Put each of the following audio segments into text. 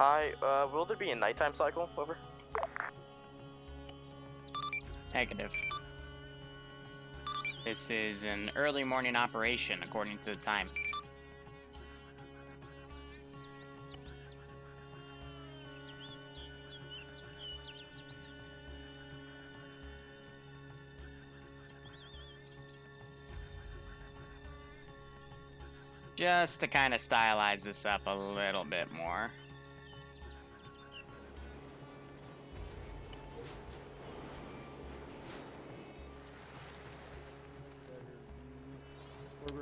Hi, will there be a nighttime cycle? Over. Negative. This is an early morning operation, according to the time. Just to kind of stylize this up a little bit more.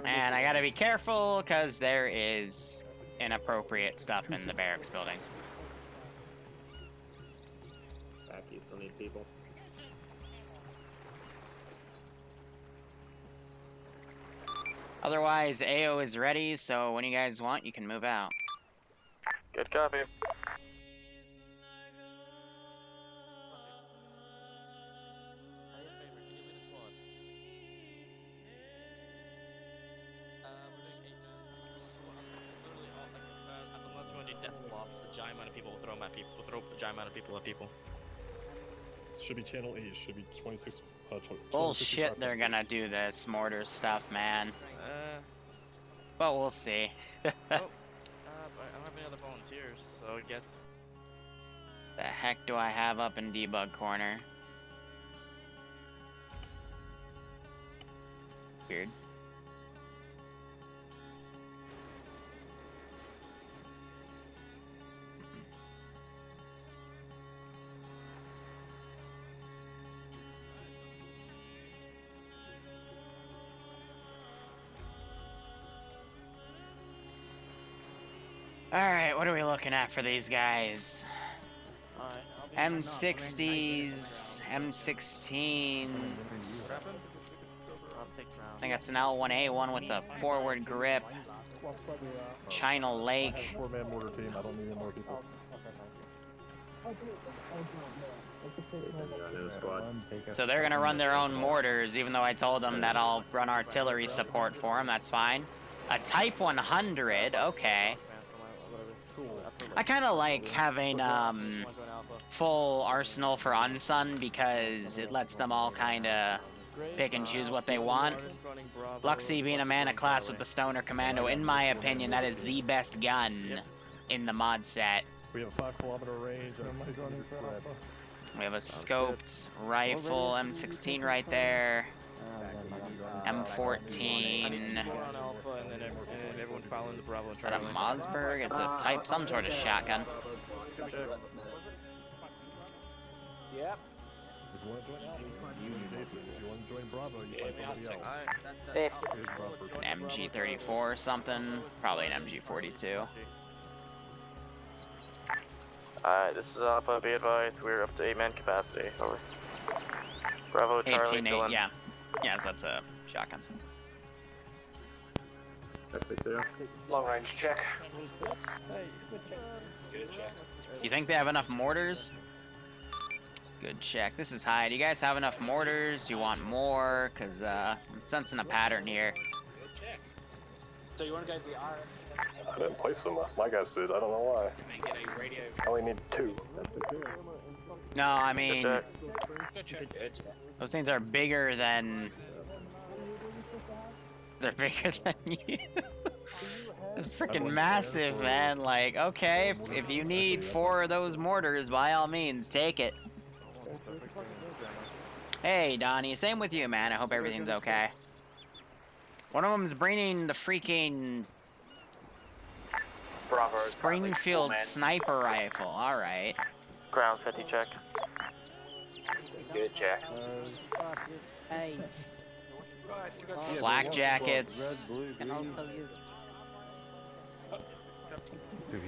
And I gotta be careful, because there is inappropriate stuff in the barracks buildings. Back, you still need people. Otherwise, AO is ready, so when you guys want, you can move out. Good copy. Giant amount of people will throw them at people. Will throw a giant amount of people at people. Should be channel 8. Should be 26. Bullshit, they're gonna do this mortar stuff, man. But we'll see. I don't have any other volunteers, so I guess. The heck do I have up in debug corner? Weird. Alright, what are we looking at for these guys? M60s, M16s. I think that's an L1A1 with a forward grip. China Lake. 4-man mortar team. I don't need any more people. So they're gonna run their own mortars, even though I told them that I'll run artillery support for them. That's fine. A Type 100, okay. I kind of like having full arsenal for Unsun because it lets them all kind of pick and choose what they want. Luxie being a mana class with the Stoner Commando, in my opinion, that is the best gun in the mod set. We have a 5-kilometer range. We have a scoped rifle, M16 right there. M14. Is that a Mossberg? It's a type, some sort of shotgun. Yep. If you want to join Bravo, you find somebody else. An MG34 or something. Probably an MG42. Alright, this is Alpha. Be advised, we're up to 8-man capacity. Over. Bravo, Charlie, 18-8, yeah. Yeah, so that's a shotgun. Long range check. You think they have enough mortars? Good check. This is high. Do you guys have enough mortars? Do you want more? Because I'm sensing a pattern here. So you want to go to the R? I didn't place them. My guys did. I don't know why. I only need 2. No, I mean, those things are bigger than... They're bigger than you. It's freaking massive, man. Like, okay, if you need 4 of those mortars, by all means, take it. Hey, Donnie. Same with you, man. I hope everything's okay. One of them's bringing the freaking Bravo, Springfield sniper rifle. All right. Ground 50 check. Good check. Flak jackets. Can also use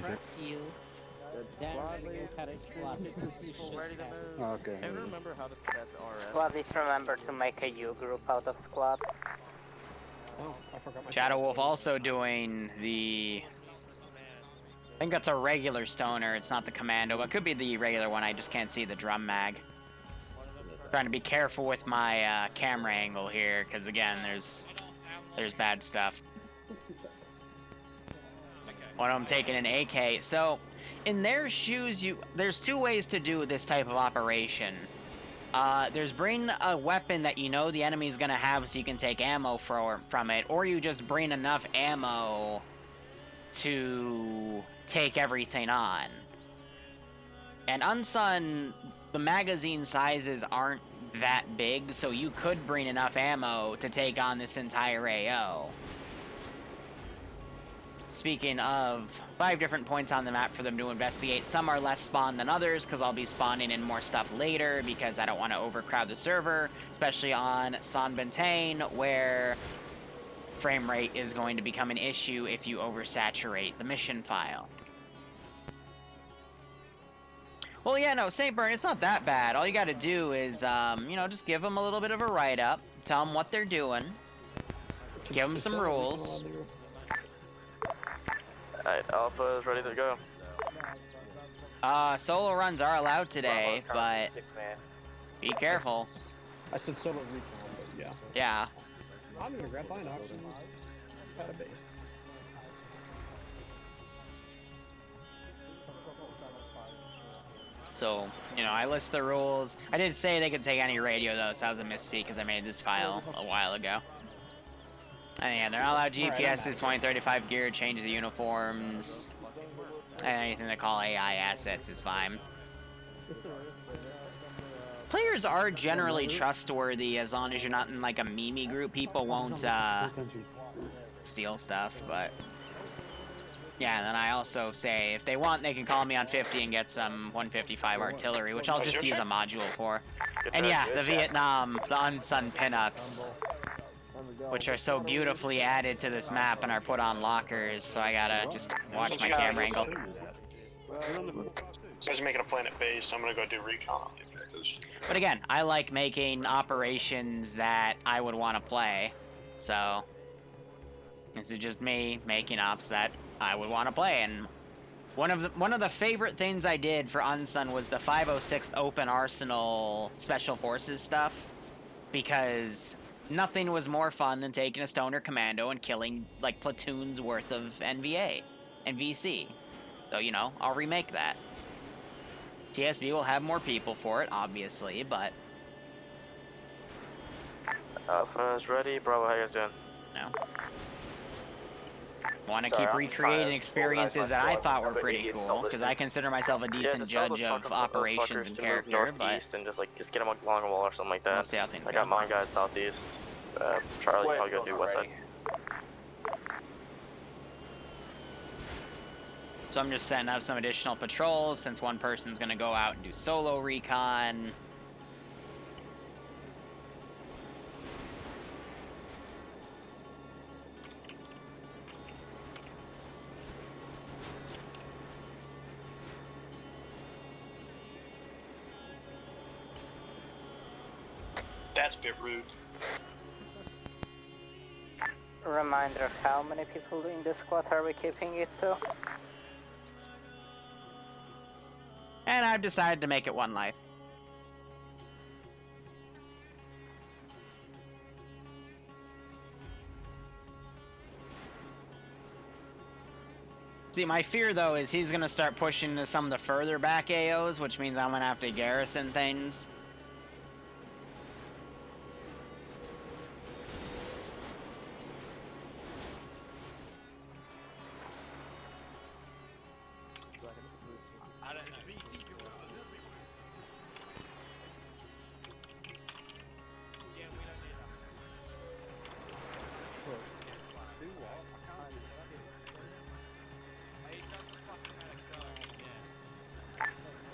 press you. Then you have a squad. Okay. I remember how to set RS. Squaddies remember to make a U group out of squad. Oh, I forgot my Shadow Wolf also doing the... I think that's a regular stoner. It's not the commando, but it could be the regular one. I just can't see the drum mag. Trying to be careful with my camera angle here, because again, there's bad stuff. One of them taking an AK. So in their shoes, there's two ways to do this type of operation. There's bring a weapon that you know the enemy's gonna have so you can take ammo from it, or you just bring enough ammo to take everything on. And Unsun, the magazine sizes aren't that big, so you could bring enough ammo to take on this entire AO. Speaking of, 5 different points on the map for them to investigate. Some are less spawned than others, because I'll be spawning in more stuff later, because I don't want to overcrowd the server, especially on San Bentane, where frame rate is going to become an issue if you oversaturate the mission file. Well, yeah, no, St. Bern, it's not that bad. All you gotta do is, you know, just give them a little bit of a write-up, tell them what they're doing, give them some rules. Alright, Alpha is ready to go. Solo runs are allowed today, but be careful. I said solo recon, but yeah. Yeah. I'm gonna grab mine option. Got a base. So, you know, I list the rules. I did say they could take any radio, though, so that was a misspeak because I made this file a while ago. And yeah, they're not allowed GPSs, 2035 gear, change the uniforms. Anything they call AI assets is fine. Players are generally trustworthy as long as you're not in like a meme group. People won't steal stuff, but yeah. And then I also say if they want, they can call me on 50 and get some 155 artillery, which I'll just use a module for. And yeah, the Vietnam, the Unsun pinups, which are so beautifully added to this map and are put on lockers. So I gotta just watch my camera angle. You guys are making a planet base, so I'm gonna go do recon on the objectives. But again, I like making operations that I would want to play, so this is just me making ops that I would want to play. And one of the favorite things I did for Unsun was the 506th Open Arsenal Special Forces stuff, because nothing was more fun than taking a stoner commando and killing like platoons worth of NVA and VC. So, you know, I'll remake that. TSB will have more people for it, obviously, but... Alpha is ready. Bravo, how you guys doing? No. Want to keep recreating experiences that I thought were pretty cool, because I consider myself a decent judge of operations and character, but... And just get them along a wall or something like that. We'll see how things I got my guys southeast. Charlie, I'll go do west side. So I'm just setting up some additional patrols, since one person's going to go out and do solo recon. That's a bit rude. Reminder of how many people in the squad are we keeping it to? And I've decided to make it one life. See, my fear, though, is he's going to start pushing to some of the further back AOs, which means I'm going to have to garrison things.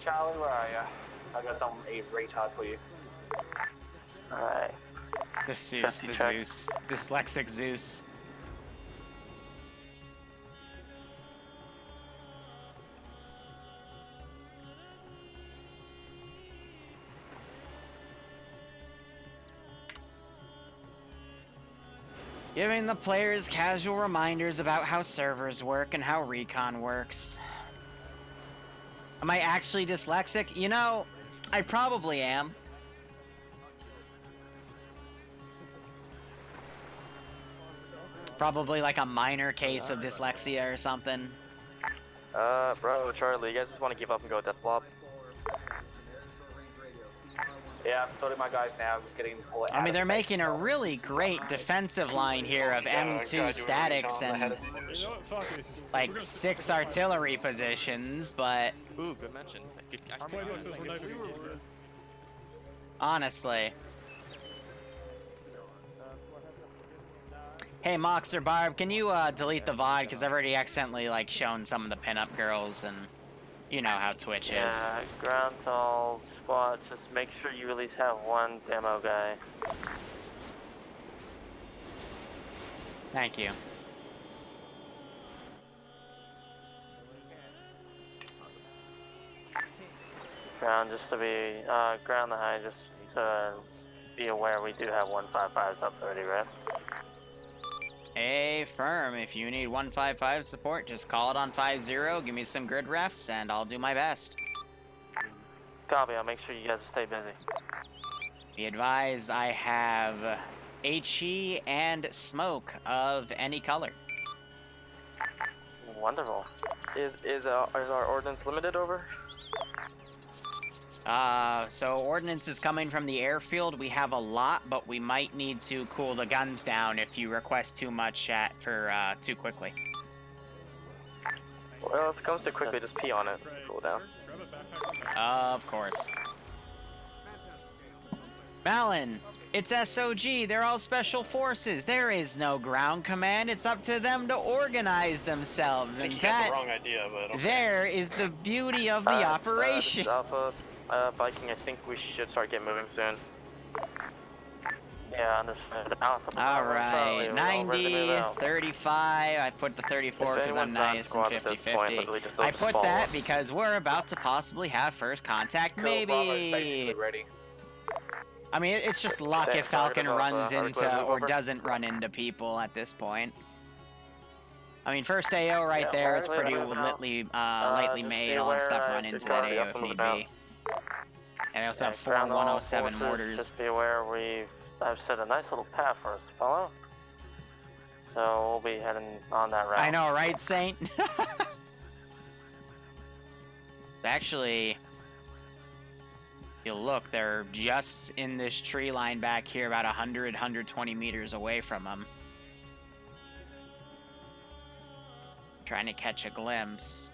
Charlie, where are ya? I got some a retard for you. Alright. The Zeus, the Zeus. Dyslexic Zeus. Giving the players casual reminders about how servers work and how recon works. Am I actually dyslexic? You know, I probably am. Probably like a minor case of dyslexia or something. Bravo, Charlie, you guys just want to give up and go death flop? Yeah, so do my guys now. Just getting full. I mean, they're making a really great defensive line here of M2 statics and like 6 artillery positions, but Ooh, good mention. Good, honestly. Hey, Mox or Barb, can you delete the VOD? Because I've already accidentally like shown some of the pinup girls, and you know how Twitch is. Yeah, ground all squad, just make sure you at least have one demo guy. Thank you. Ground, just to be, ground the high, just to be aware we do have 155s up 30, right? Hey, firm, if you need 155 support, just call it on 50, give me some grid refs, and I'll do my best. Copy, I'll make sure you guys stay busy. Be advised, I have HE and smoke of any color. Wonderful. Is our ordnance limited over? So ordnance is coming from the airfield. We have a lot, but we might need to cool the guns down if you request too much too quickly. Well, if it comes too quickly, just pee on it. Cool down. Of course. Malin, it's SOG. They're all special forces. There is no ground command. It's up to them to organize themselves. I think And you got that the wrong idea, but okay. there is the beauty of the operation. This is Alpha, Viking, I think we should start getting moving soon. Yeah, understood. Alpha, All right, Charlie, 90, 35. I put the 34 because I'm nice and 50-50. I put that because we're about to possibly have first contact, maybe. Ready. I mean, it's just luck if Falcon Target above, runs into move or over. doesn't run into people at this point. I mean, first AO right there is pretty lightly just made. be I'll have stuff aware, run into that Charlie, AO up if and need about. be. And I also have 4 ground all 107 forces, mortars. Just be aware I've set a nice little path for us to follow. So we'll be heading on that route. I know, right, Saint? Actually, you look, they're just in this tree line back here, about 100, 120 meters away from them. Trying to catch a glimpse.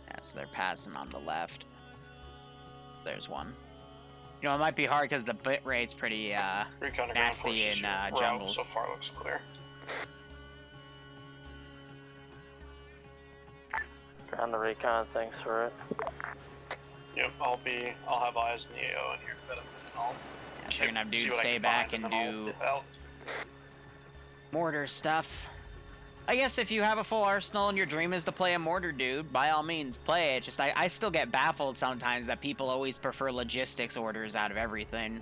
Yeah, so they're passing on the left. There's one. You know, it might be hard because the bit rate's pretty Recon to ground nasty forces, in your route jungles. So far looks clear. Ground the recon, thanks for it. Yep, I'll have eyes in the AO in here in about a minute. I'll Yeah, so you're gonna have see dudes what I stay can back find, and then I'll do dip out. mortar stuff. I guess if you have a full arsenal and your dream is to play a mortar dude, by all means play it. Just I still get baffled sometimes that people always prefer logistics orders out of everything.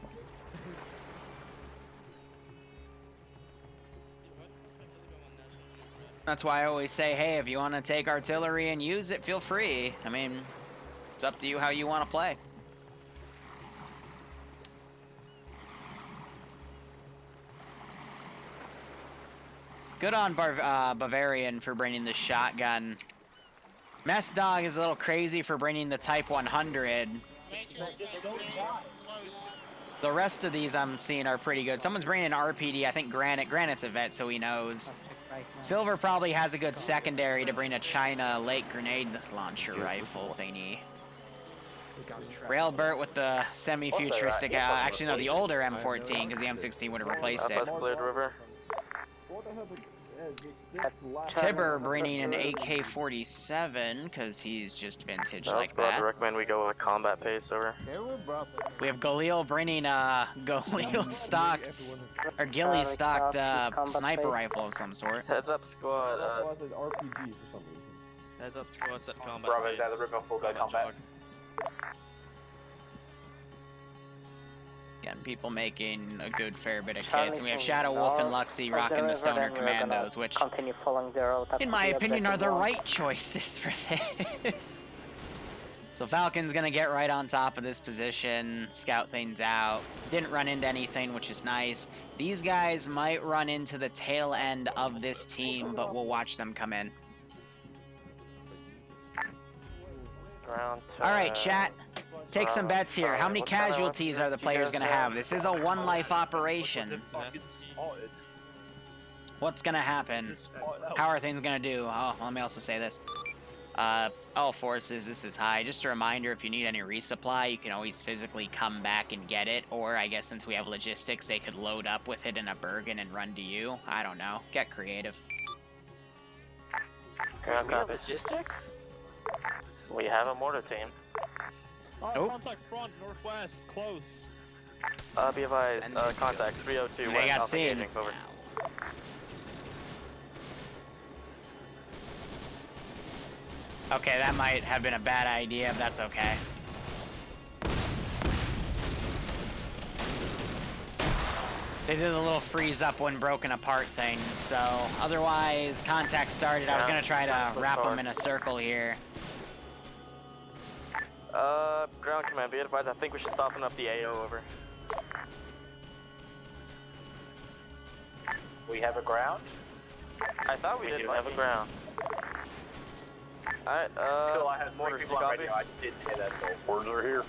That's why I always say, hey, if you want to take artillery and use it, feel free. I mean, it's up to you how you want to play. Good on Bavarian for bringing the shotgun. Mess Dog is a little crazy for bringing the Type 100. The rest of these I'm seeing are pretty good. Someone's bringing an RPD. I think Granite's a vet, so he knows. Silver probably has a good secondary to bring a China Lake grenade launcher rifle thingy. Railbert with the semi-futuristic, actually no, the older M14, because the M16 would have replaced it. Alpha's cleared river. Tibber bringing an AK-47, because he's just vintage I like would that. recommend we go with combat pace over. We have Galil bringing Galil stocked, or Gilly stocked sniper rifle of some sort. Heads up, squad. RPG for some reason. Heads up, squad, set combat. Bravo's phase. out of the river, full go combat. jog. Again, people making a good fair bit of kits. And we have Shadow Wolf and Luxy rocking the Stoner Commandos, which, in my opinion, are the right choices for this. So Falcon's gonna get right on top of this position, scout things out. Didn't run into anything, which is nice. These guys might run into the tail end of this team, but we'll watch them come in. All right, chat. Take some bets here. How many casualties are the players gonna have? This is a one-life operation. What's gonna happen? How are things gonna do? Oh, let me also say this. All forces, this is high. Just a reminder, if you need any resupply, you can always physically come back and get it. Or I guess since we have logistics, they could load up with it in a Bergen and run to you. I don't know. Get creative. Logistics? We have a mortar team. Nope. Contact front, northwest, close. Be advised, contact 302 They West got Alpha seen. Staging, over. Okay, that might have been a bad idea, but that's okay. They did a little freeze up when broken apart thing, so otherwise, contact started. I was gonna try to wrap them in a circle here. Ground command, be advised, I think we should soften up the AO, over. We have a ground. I thought we did have a ground. Alright, Still, I had mortars, people you on copy? radio. I didn't hear that. So. Words are here.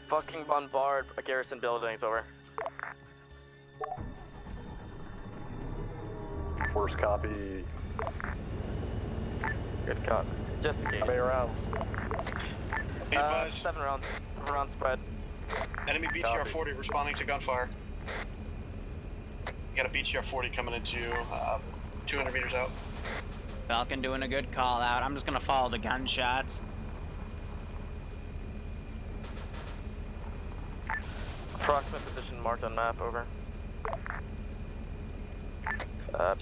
Fucking bombard garrison buildings, over. Worst copy. Good cop. Just in case. How many rounds? Be advised, 7 rounds. 7 rounds spread. enemy BTR 40 responding to gunfire. You got a BTR 40 coming into you, 200 meters out. Falcon doing a good call out. I'm just gonna follow the gunshots. Approximate position marked on map, over. Try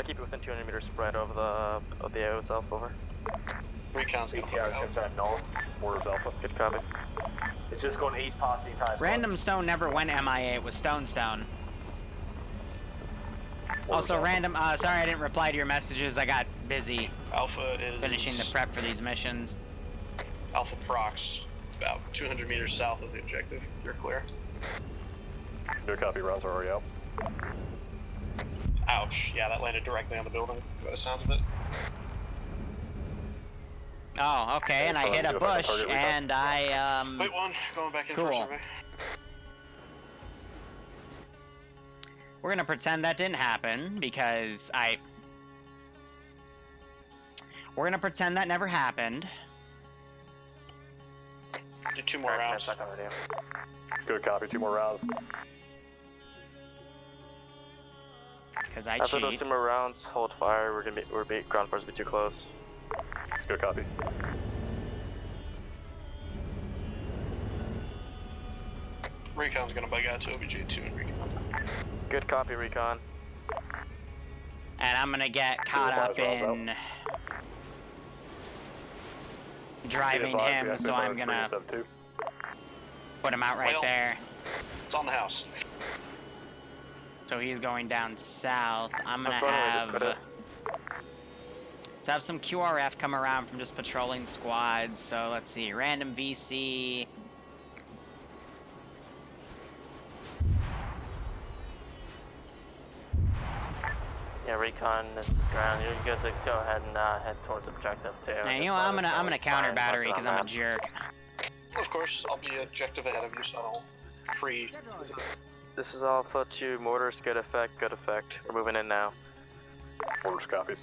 to keep it within 200 meters spread of the AO itself, over. Recon's gonna BTR out. is confirmed north. Orders Alpha. Good copy. It's just going east past the entire squad. Random Stone never went MIA. It was Stone. Also, random. Sorry, I didn't reply to your messages. I got busy Alpha is finishing the prep for these missions. Alpha Prox, about 200 meters south of the objective. You're clear. Good copy, rounds are already out. Ouch. Yeah, that landed directly on the building, by the sounds of it. Oh, okay. And I hit a bush, and I Wait one, going back in for a Cool. survey. We're gonna pretend that didn't happen because we're gonna pretend that never happened. Do 2 more rounds. Good copy, 2 more rounds. Because I After those cheat. 2 more rounds, hold fire. Ground force will be too close. It's good copy. Recon's gonna bug out to OBJ2 and Recon. Good copy, recon. And I'm gonna get caught up in driving him, so I'm gonna put him out right Well, there. It's on the house. So he's going down south. I'm gonna have some QRF come around from just patrolling squads. So let's see, random VC. Yeah, recon is ground. You're good to go ahead and head towards objective too. And you know, I'm gonna counter battery because I'm a jerk. Of course, I'll be objective ahead of you, so I'll pre. This is Alpha 2 mortars. Good effect. Good effect. We're moving in now. Orders copies.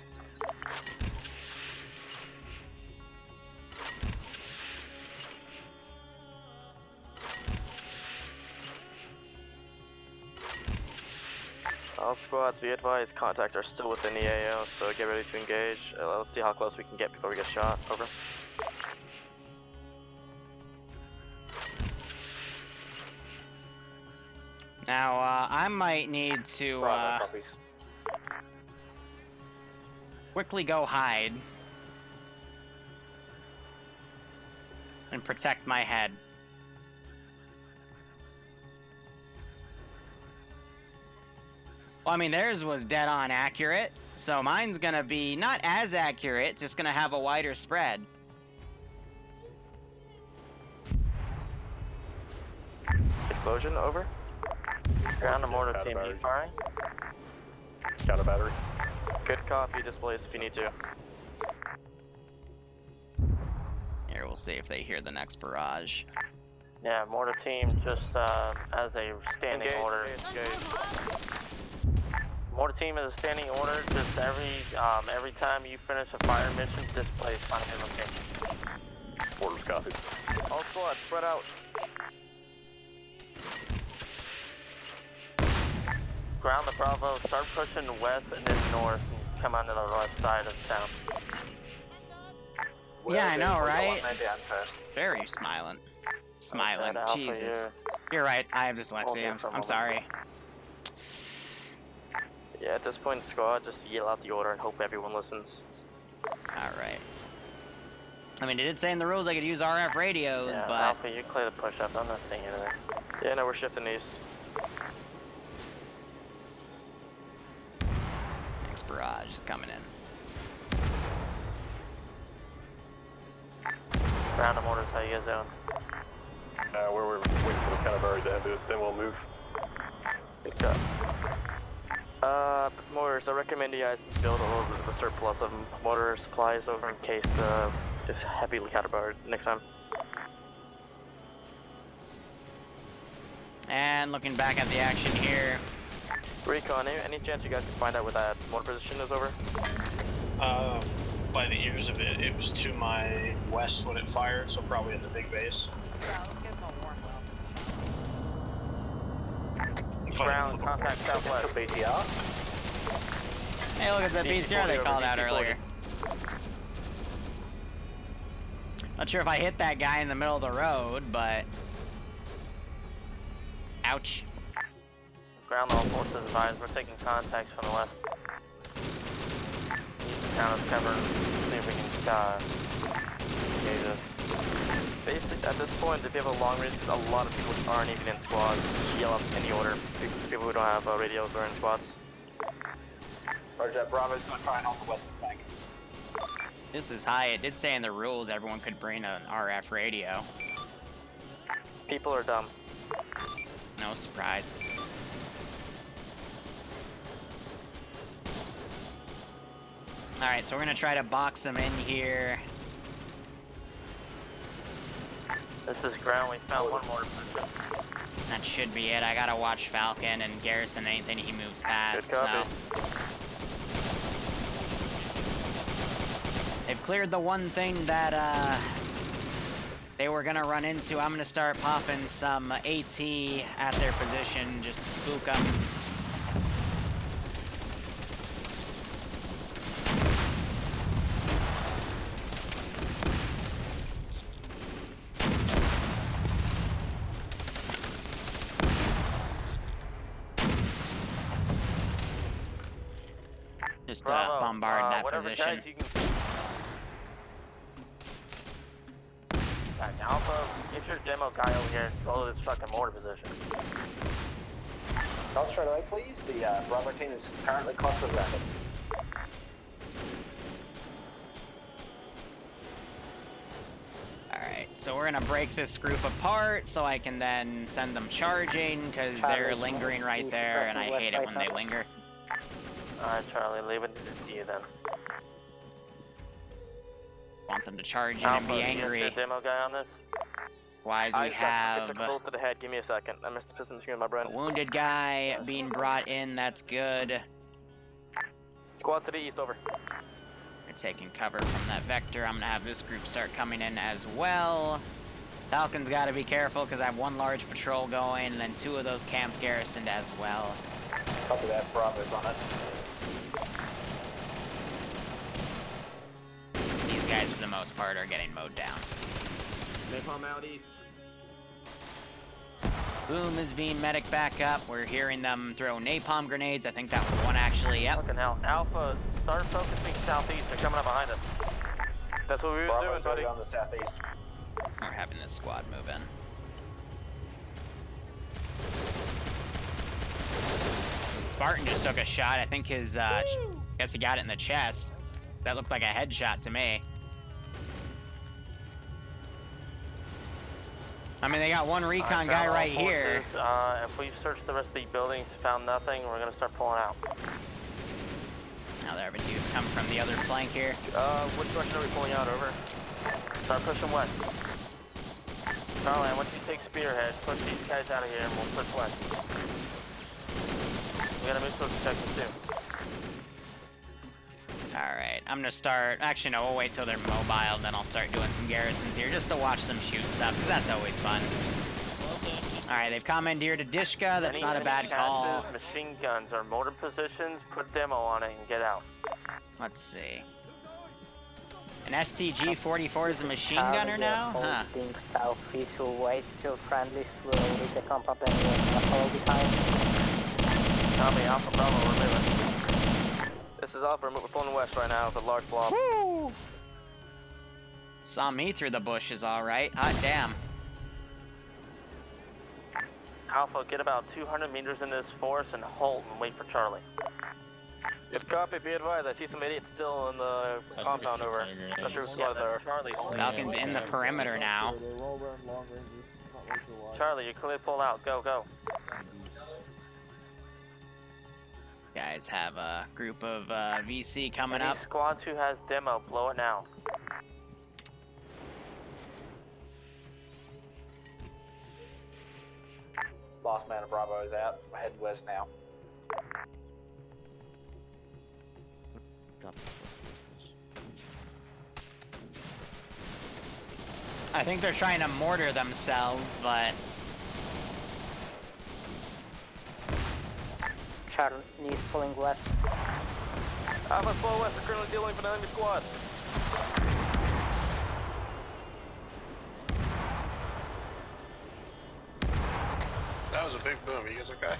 All squads, be advised, contacts are still within the AO, so get ready to engage. Let's see how close we can get before we get shot. Over. Now, I might need to quickly go hide and protect my head. Well, I mean, theirs was dead on accurate, so mine's gonna be not as accurate, just gonna have a wider spread. explosion, over. Ground to mortar team, you firing? Counter battery. Good copy, displace if you need to. Here, we'll see if they hear the next barrage. Yeah, mortar team just as a standing order. Mortar team is a standing order. Just every time you finish a fire mission, displace on your location. Orders copied. All squads, spread out. Ground the Bravo. Start pushing west and then north, and come onto the left side of town. Yeah, I know, right? It's very smiling. Smiling, Alpha, Jesus. You're right, I have dyslexia, I'm sorry. Yeah, at this point, squad, just yell out the order and hope everyone listens. Alright. I mean, it did say in the rules I could use RF radios, Yeah, but... Alpha, you clear the push-up, I'm not seeing anything. Yeah, no, we're shifting east. Next barrage is coming in. Ground to mortars, how you guys doing? We're waiting for the counter battery to end it, then we'll move. Good job. Mortars, I recommend you guys build a little bit of a surplus of mortar supplies over in case it's heavily counterbarred next time. And looking back at the action here. Recon, any chance you guys can find out where that mortar position is over? By the ears of it, it was to my west when it fired, so probably at the big base. Ground, contact southwest. BTR. Hey, look at the BTR they called out earlier. Not sure if I hit that guy in the middle of the road, but... Ouch. Ground all forces advised, we're taking contacts from the west. Use the town as cover, see if we can engage us. Basically, at this point, if you have a long range, because a lot of people aren't even in squads, just yell out any order. People who don't have radios are in squads. Roger that, Bravo's gonna try and hold the west flank. This is high. It did say in the rules everyone could bring an RF radio. People are dumb. No surprise. Alright, so we're gonna try to box them in here. This is ground, we found one more position. That should be it. I gotta watch Falcon and Garrison anything he moves past, Good so... copy. They've cleared the one thing that, they were gonna run into. I'm gonna start popping some AT at their position just to spook them. Just bombard that position. Alpha, get your demo guy over here and go to this fucking mortar position. Not straight away, please. The Bravo team is currently clustered around it. Alright, so we're gonna break this group apart so I can then send them charging because they're lingering right there and I hate it when they linger. Alright, Charlie, leave it to you then. Want them to charge in and be angry. You demo guy on this? Why as we have a bullet to the head. Give me a second. I missed the piston screen in my brain. a wounded guy being brought in, that's good. Squad to the east, over. We're taking cover from that vector. I'm gonna have this group start coming in as well. Falcon's gotta be careful because I have one large patrol going and then two of those camps garrisoned as well. Copy that, Bravo's on it. These guys, for the most part, are getting mowed down. Napalm out east. Boom is being medic back up. We're hearing them throw napalm grenades. I think that was one actually. Yep. Fucking hell. Alpha, start focusing southeast. They're coming up behind us. That's what we were doing, buddy. On the southeast. We're having this squad move in. Spartan just took a shot. I think his, guess he got it in the chest. That looked like a headshot to me. I mean, they got one recon guy right here. If we search the rest of the buildings, found nothing, we're gonna start pulling out. Now there have been dudes coming from the other flank here. Which direction are we pulling out? Over. Start pushing west. Starland, once you take spearhead, push these guys out of here and we'll push west. We gotta move towards objective soon. Alright, I'm gonna start... Actually, no, we'll wait till they're mobile, and then I'll start doing some garrisons here, just to watch them shoot stuff, because that's always fun. Alright, they've commandeered a Dishka. That's not a bad call. Machine guns or mortar positions, put demo on it and get out. Let's see. An STG-44 is a machine gunner now? Huh. Southeast will wait till friendlies will leave the comp up and follow behind. Copy, Alpha Bravo, we're moving. This is Alpha, we're pulling west right now with a large blob. Woo! Saw me through the bushes, alright. Hot damn. Alpha, get about 200 meters in this forest and halt and wait for Charlie. If copy, be advised, I see some idiots still in the compound over. Not sure who's there. Charlie, Falcon's in the perimeter now. Charlie, you're clearly pulled out. Go, go. Guys have a group of VC coming up. Squad 2 has demo. Blow it now. Lost man of Bravo is out. We're heading west now. I think they're trying to mortar themselves, but... Charlie needs pulling west. Alpha, slow west. We're currently dealing with an enemy squad. That was a big boom. You guys okay?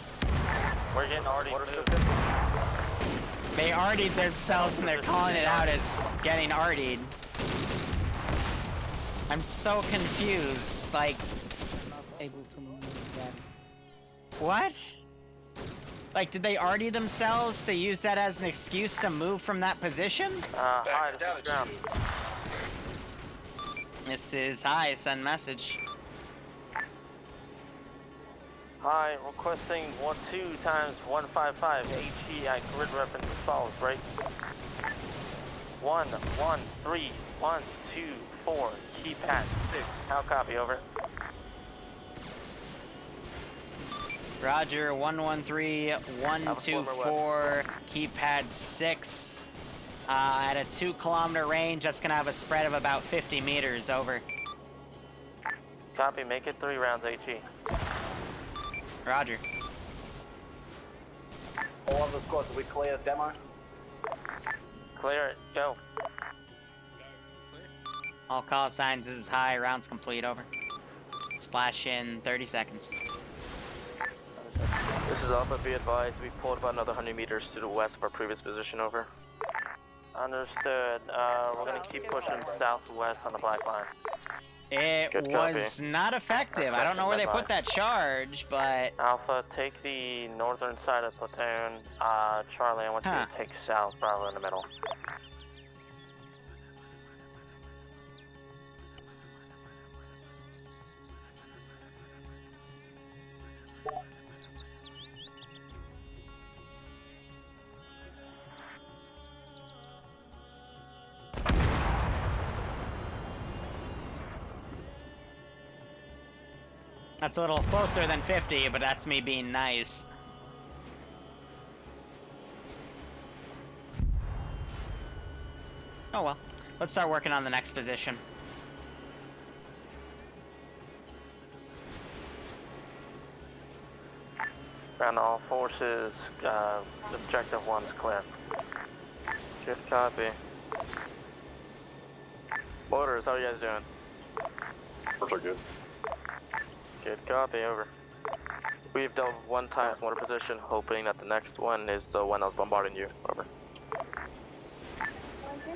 We're getting already. They artied themselves and they're calling it out as getting artied. I'm so confused. Like, Not able to move again. what? Like, did they arty themselves to use that as an excuse to move from that position? Hi, this is ground. This is hi, send message. Hi, requesting 12 times 155 HE at grid reference as follows, right? 1, 1, 3, 1, 2, 4, keypad 6. How copy, over? Roger, 113, 124, keypad 6. At a 2-kilometer range, that's gonna have a spread of about 50 meters, over. Copy, make it 3 rounds HE. Roger. All of the squads, will we clear demo? Clear it, go. All call signs is high, rounds complete, over. Splash in 30 seconds. This is Alpha, be advised, we pulled about another 100 meters to the west of our previous position, over. Understood. We're gonna keep pushing southwest on the black line. It was not effective. I don't know where they put that charge, but... Alpha, take the northern side of the platoon. Charlie, I want you to take south, Bravo in the middle. That's a little closer than 50, but that's me being nice. Oh well. Let's start working on the next position. Ground all forces, objective 1's clear. Good copy. Mortars, how are you guys doing? Mortars are good. Good copy, over. We've dealt with 1 times mortar position, hoping that the next one is the one that was bombarding you, over.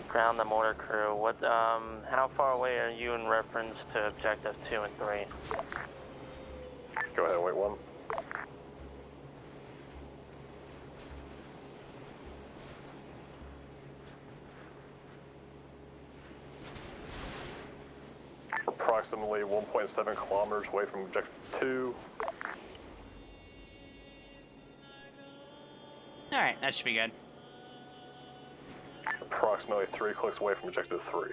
Ground the mortar crew. What, how far away are you in reference to objective 2 and 3? Go ahead, wait 1. approximately 1.7 kilometers away from objective 2. Alright, that should be good. Approximately 3 clicks away from objective 3.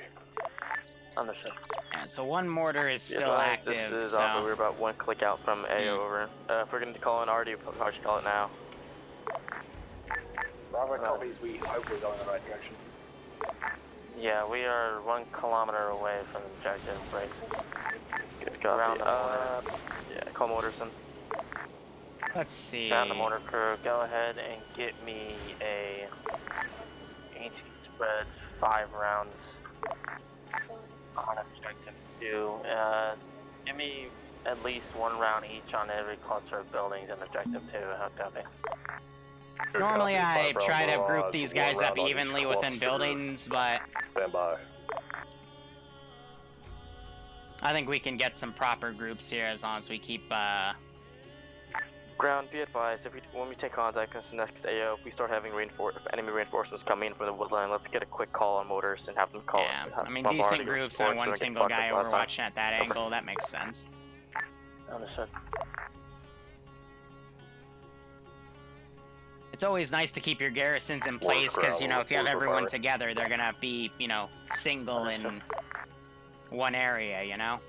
Understood. Yeah, so one mortar is Be still advised, active, This is so... we're about 1 click out from A over. If we're going to call in RD, we probably should call it now. Bravo copies, we hope we're going in the right direction. Yeah, we are 1 kilometer away from the objective, right? Good copy. Around the mortar. Yeah, call Morterson. Let's see... Down the mortar crew, go ahead and get me a ancient spread 5 rounds on objective 2. Give me at least 1 round each on every cluster of buildings in objective 2. How copy? Normally I try to group odds, these 1 guys up round on each evenly within cluster. buildings, but Stand by. I think we can get some proper groups here as long as we keep, Ground, be advised, when we take contact with the next AO, if we start having enemy reinforcements coming in from the woodline, let's get a quick call on Mortars and have them call. yeah, I mean, bombard decent these groups forts and so one we can single fuck guy like last time. overwatching at that angle, that makes sense. Understood. It's always nice to keep your garrisons in place, because, you know, if you have everyone together, they're gonna be, you know, single in one area, you know?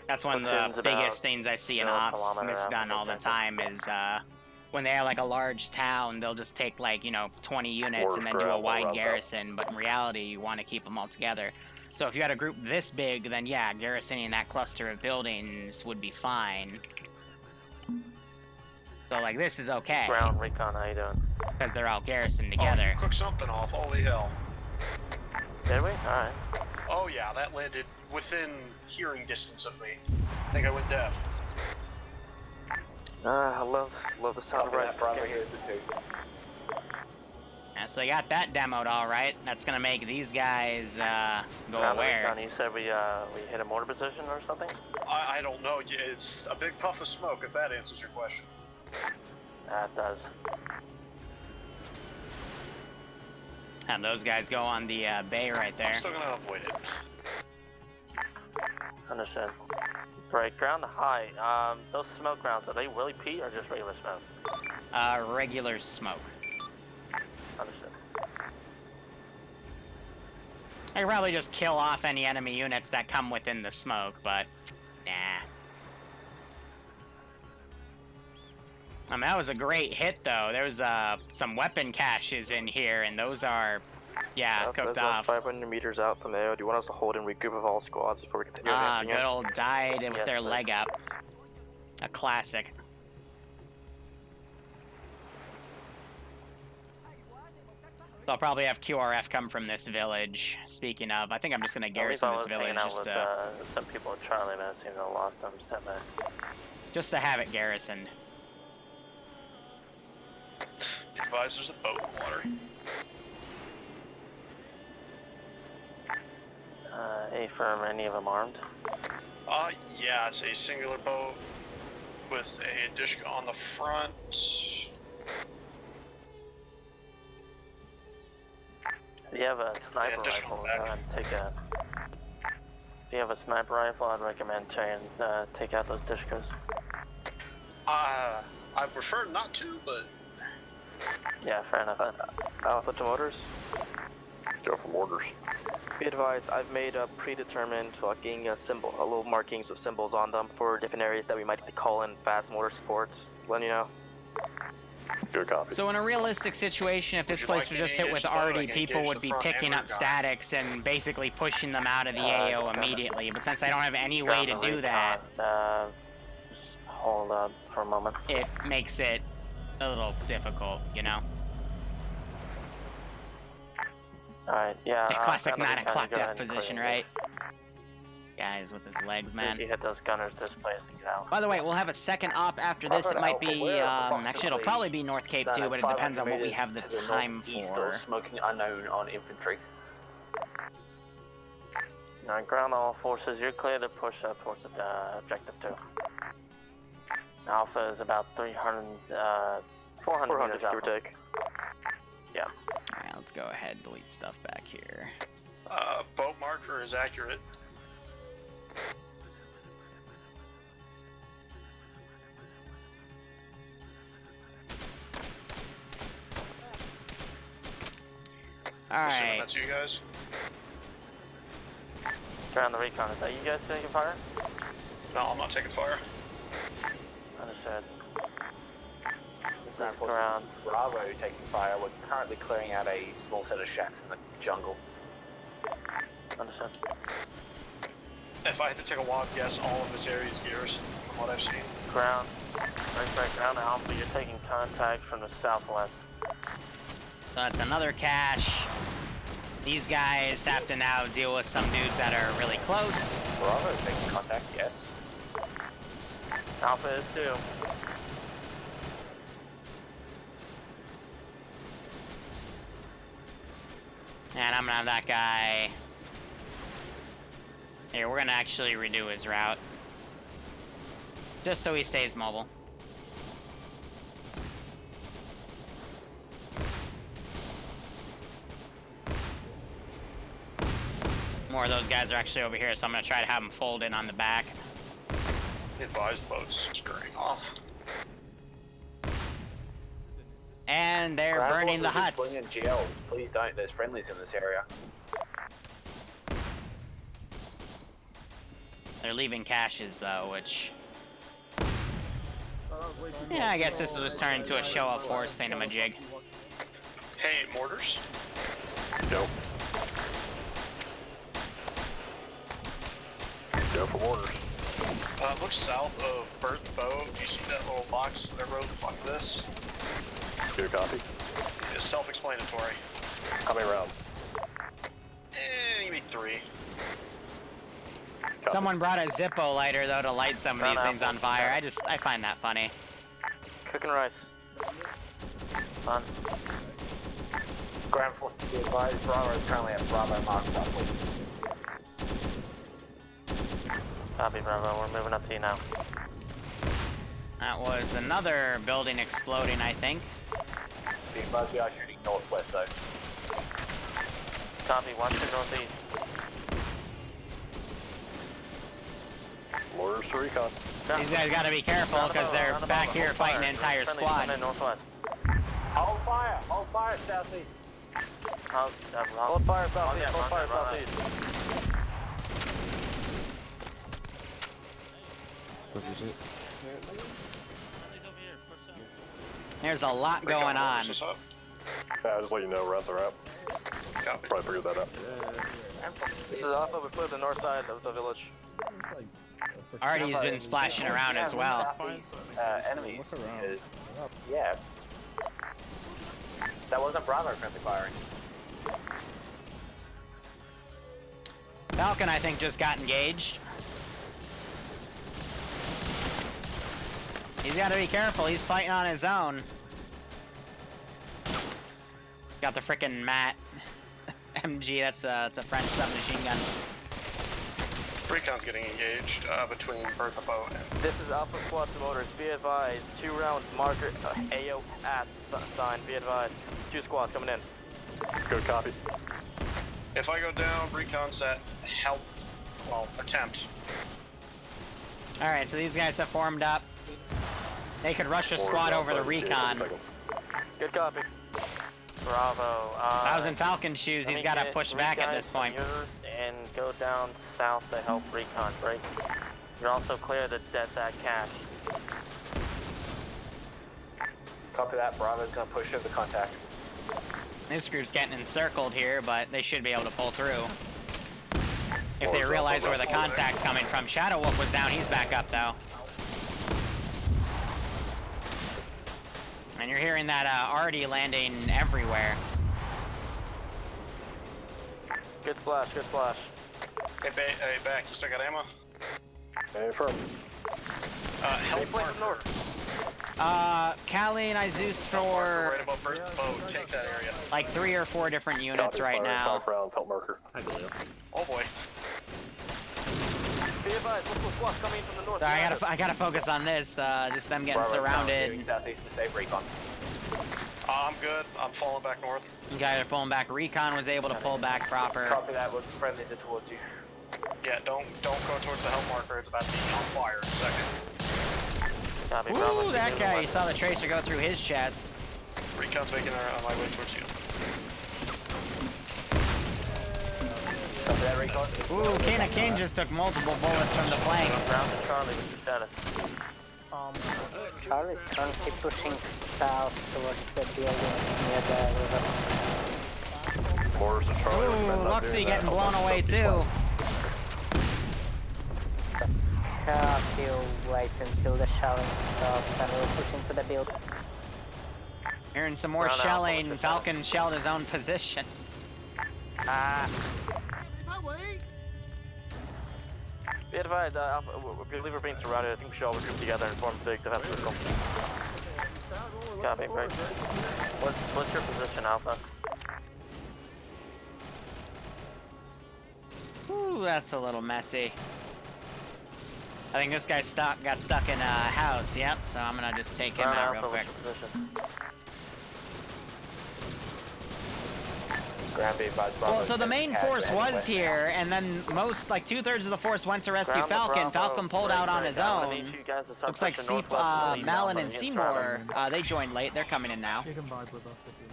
That's one of the Platoon's biggest about things I see in 0 ops kilometer misdone after all the objective. time is, when they have, like, a large town, they'll just take, like, you know, 20 units Mortars and then do a ground, wide rounds up. garrison, but in reality, you want to keep them all together. So if you had a group this big, then yeah, garrisoning that cluster of buildings would be fine. So, like, this is okay, Ground recon, how you doing? because they're all garrisoned Oh, together. you cooked something off. Holy hell. Did we? Alright. Oh yeah, that landed within hearing distance of me. I think I went deaf. I love the sound of Copy right. that, Bravo, here's the 2. Yeah, so they got that demoed all right. That's gonna make these guys go Ground where? recon, you said we hit a mortar position or something? I don't know. It's a big puff of smoke, if that answers your question. That does. And those guys go on the bay right I'm there. still gonna avoid it. Understood. Right, ground to high. Those smoke rounds, are they Willy P or just regular smoke? Regular smoke. Understood. I could probably just kill off any enemy units that come within the smoke, but nah. I mean, that was a great hit, though. There was some weapon caches in here, and those are, yeah, Yep, cooked that's about off. 500 meters out from there. Do you want us to hold and regroup with all squads before we continue Ah, advancing good in? old died with Yes, their sir. leg up. A classic. I'll probably have QRF come from this village. Speaking of, I think I'm just gonna garrison this village just some people at Charlie, man. It seems I lost them. just to have it garrisoned. Advise there's a boat in the water. A firm, are any of them armed? Yeah, it's a singular boat with a Dishka on the front. If you have a sniper additional rifle, back. go ahead and take a... If you have a sniper rifle, I'd recommend trying to take out those Dishkas. I prefer not to, but Yeah, fair enough. Alpha to motors. Go for mortars. Be advised, I've made a predetermined fucking symbol, a little markings with symbols on them for different areas that we might need to call in fast mortar supports. Letting you know. Good copy. So in a realistic situation, if this you place like was to just hit engage with the boat? I RD, can people engage would the be front picking and up rear guy. statics and basically pushing them out of the AO immediately. But since I don't have any way to do that, Just hold up for a moment. it makes it a little difficult, you know? Alright, yeah. The classic ground 9 recon, o'clock go ahead death and position, clear right? Guys with his legs, As man. you hit those gunners this place and get out. By the way, we'll have a second op after this. It might be, actually, it'll probably be North Cape too, but it depends on what we have the time for. Smoking unknown on infantry. Alright, ground all forces, you're clear to push towards the objective 2. Alpha is about 300, 400 meters out. Give or take. Yeah. Alright, let's go ahead and delete stuff back here. boat marker is accurate. Alright. That's you guys. Try on the recon. Is that you guys taking fire? No, I'm not taking fire. Understood. Ground force Around. Bravo taking fire. We're currently clearing out a small set of shacks in the jungle. Understood. If I had to take a wild guess, all of this area is gears, from what I've seen. Ground. Right, ground Alpha. You're taking contact from the southwest. So that's another cache. These guys have to now deal with some dudes that are really close. Bravo taking contact, yes. Alpha is too. And I'm gonna have that guy. Here, we're gonna actually redo his route. Just so he stays mobile. More of those guys are actually over here, so I'm gonna try to have them fold in on the back. Advised boats scurrying off. And they're Ground burning the forces huts. swinging GLs. Please don't. There's friendlies in this area. They're leaving caches though, which... Yeah, I guess this will just turn into a show of force thingamajig. Hey, mortars. Go. Go for orders. Look south of Berth Bow. Do you see that little box that wrote like this? Good copy. It's self-explanatory. How many rounds? Give me 3. Copy. Someone brought a Zippo lighter though to light some of these things on fire. I find that funny. Cooking rice. Fun. Ground force to be advised. Bravo is currently at Bravo Mark roughly. Copy, Bravo. We're moving up to you now. That was another building exploding, I think. Be advised we are shooting northwest though. Copy. Watch the northeast. Orders to recon. These guys gotta be careful because they're back here fighting an entire squad. Northwest. Hold fire! Hold fire, southeast! Hold fire southeast. Hold fire southeast. There's a lot going on. What's up? Yeah, I'll just let you know routes are out. Copy. Probably figured that out. This is Alpha. We put the north side of the village. Artie's been splashing around as well. Enemies is... Yeah. That wasn't Bravo friendly firing. Falcon, I think, just got engaged. He's gotta be careful, he's fighting on his own. Got the frickin' Matt MG, it's a French submachine gun. Recon's getting engaged between Berth Bow and... This is Alpha Squad to motors. Be advised. 2 rounds marker AO at sign. Be advised. 2 squads coming in. Good copy. If I go down, Recon's at help, well, attempt. Alright, so these guys have formed up. They could rush a squad over the recon. Good copy. Bravo. 1,000 Falcon shoes, he's gotta push back at this point. And go down south to help recon break. You're also clear that cache. Copy that. Bravo's gonna push over the contact. This group's getting encircled here, but they should be able to pull through. If they realize where the contact's coming from. Shadow Wolf was down, he's back up though. And you're hearing that Artie landing everywhere. Good splash, good splash. Hey, back, you still got ammo? Hey, firm. Help marker. Callie and Izeus for Right above Berth Bow, take that area. like 3 or 4 different units Copy, right fire, now. 5 rounds, help marker. Oh boy. Be advised, multiple squads coming from the north. So I gotta focus on this, just them getting Bravo's surrounded. moving southeast to save recon. I'm good. I'm falling back north. You guys are pulling back. Recon was able to pull back proper. Copy that. With friendlies are towards you. Yeah, don't go towards the help marker. It's about to be on fire in a second. Copy, Bravo. Ooh, that guy, you saw the tracer go through his chest. Recon's making her on my way towards you. Copy that, recon. Ooh, Kana King just took multiple bullets from the flank. Ground to Charlie, what's your status? Charlie is currently pushing south towards the building near the river. Mortars to Charlie. Ooh, Luxie getting blown away too. We'll wait until the shelling stops and we'll push into the building. Hearing some more Ground out, shelling. what's your Falcon shelled his own position. Be advised, Alpha, we believe we're being surrounded. I think we should all regroup together and form a big defensive circle. Copy, right. What's your position, Alpha? Ooh, that's a little messy. I think this guy got stuck in a house, yep, so I'm gonna just take him Ground out real Alpha, quick. what's your position? Ground B, advised, Bravo. Well, so the main force was here, and then like 2/3 of the force went to rescue Ground to Falcon. Bravo, Falcon pulled out on his I'm gonna own. need you guys to start Looks like pushing northwest. Malin and Seymour, they joined late. They're coming in now. You can vibe with us if you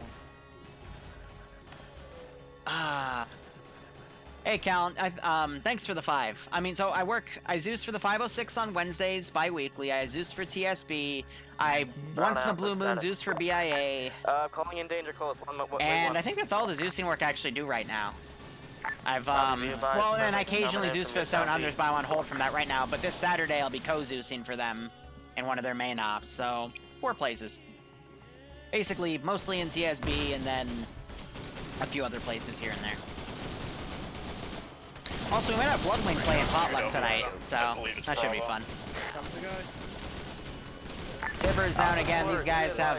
want. Hey, Cal, thanks for the 5. I mean, so I Zeus for the 506 on Wednesdays, bi-weekly. I Zeus for TSB. I once in a blue moon Zeus for BIA. Calling in danger, call us. And I think that's all the Zeusing work I actually do right now. Well, and I occasionally Zeus for the 700s, but I'm on hold from that right now. But this Saturday, I'll be co-Zeusing for them in one of their main ops, so 4 places. Basically, mostly in TSB, and then a few other places here and there. Also, we might have Bloodwing playing Potluck tonight, so that should be fun. Tibbers down again. These guys have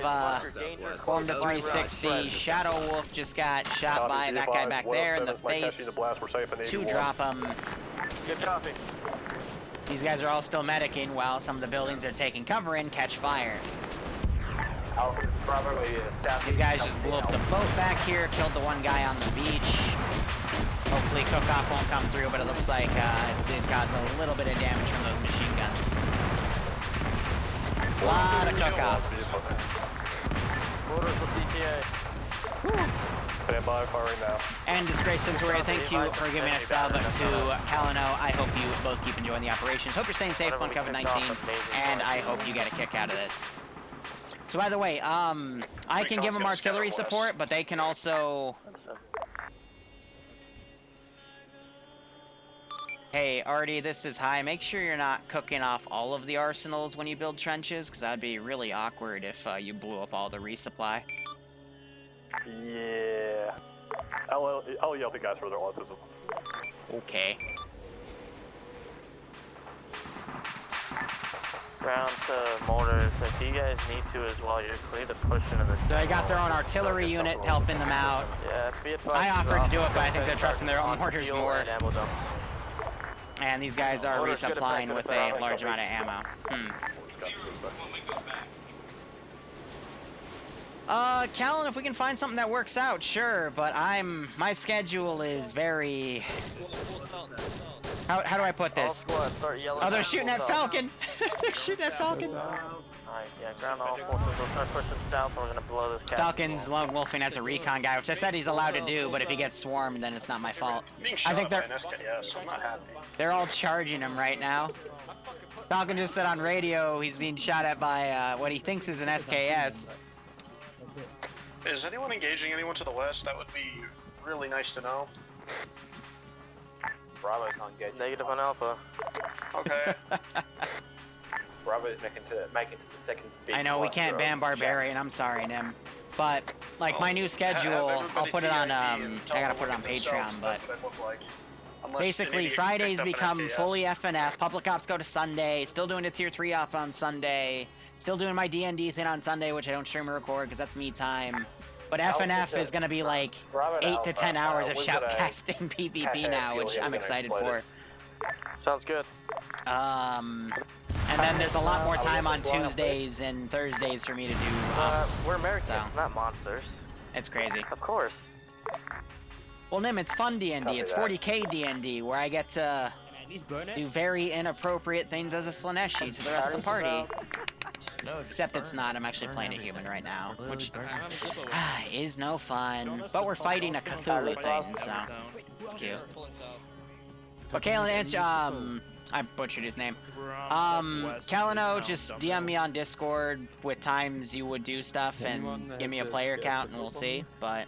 formed a 360. Shadow Wolf just got shot by that guy back there in the face. 2 drop him. Good copy. These guys are all still medicing while some of the buildings are taking cover and catch fire. These guys just blew up the boat back here, killed the one guy on the beach. Hopefully cook-off won't come through, but it looks like it did cause a little bit of damage from those machine guns. A lot of cook-off. Motors with DPA. Stand by, firing now. And Disgrace Centurion, thank you for giving a sub to Calino. I hope you both keep enjoying the operations. Hope you're staying safe on COVID-19, and I hope you get a kick out of this. So by the way, I can give them artillery support, but they can also... Hey, Artie, this is High. Make sure you're not cooking off all of the arsenals when you build trenches, because that'd be really awkward if you blew up all the resupply. Yeah. I'll yell at the guys for their autism. Okay. Ground to mortars. If you guys need to as well, you're clear to push into the... They got their own artillery unit helping them out. Yeah, be advised. I offered to do it, but I think they're trusting their own mortars more. And ammo dumps. And these guys are Mortars good resupplying with effect, a large amount of ammo. Callan, if we can find something that works out, sure, but my schedule is very... How do I put this? Oh, they're shooting at Falcon! They're shooting at Falcon! Alright, yeah, ground all forces. We'll start pushing south and we're gonna blow this cap. Falcon's lone wolfing as a recon guy, which I said he's allowed to do, but if he gets swarmed, then it's not my fault. I think they're all charging him right now. Falcon just said on radio he's being shot at by what he thinks is an SKS. Is anyone engaging anyone to the west? That would be really nice to know. Bravo's not engaged. Negative on Alpha. Okay. Bravo's making to the second big I know we one, can't so- ban Barbarian, I'm sorry, Nim. But, like, my new schedule, I'll put it on, I gotta put it on Patreon, but... Basically, Fridays become fully FNF, public ops go to Sunday, still doing a tier 3 op on Sunday, still doing my D&D thing on Sunday, which I don't stream or record because that's me time. But FNF is gonna be like 8 to 10 hours of shoutcasting PvP now, which I'm excited for. Sounds good. And then there's a lot more time on Tuesdays and Thursdays for me to do ops. We're Americans, so not monsters. It's crazy. Of course. Well, Nim, it's fun D&D. It's 40k D&D, where I get to do very inappropriate things as a Slaneshi to the rest of the party. Except it's not. I'm actually playing a human right now, which is no fun. But we're fighting a Cthulhu thing, so... That's cute. Pulling south. But Kalen, I butchered his name. Kalino, just DM me on Discord with times you would do stuff and give me a player count and we'll see. But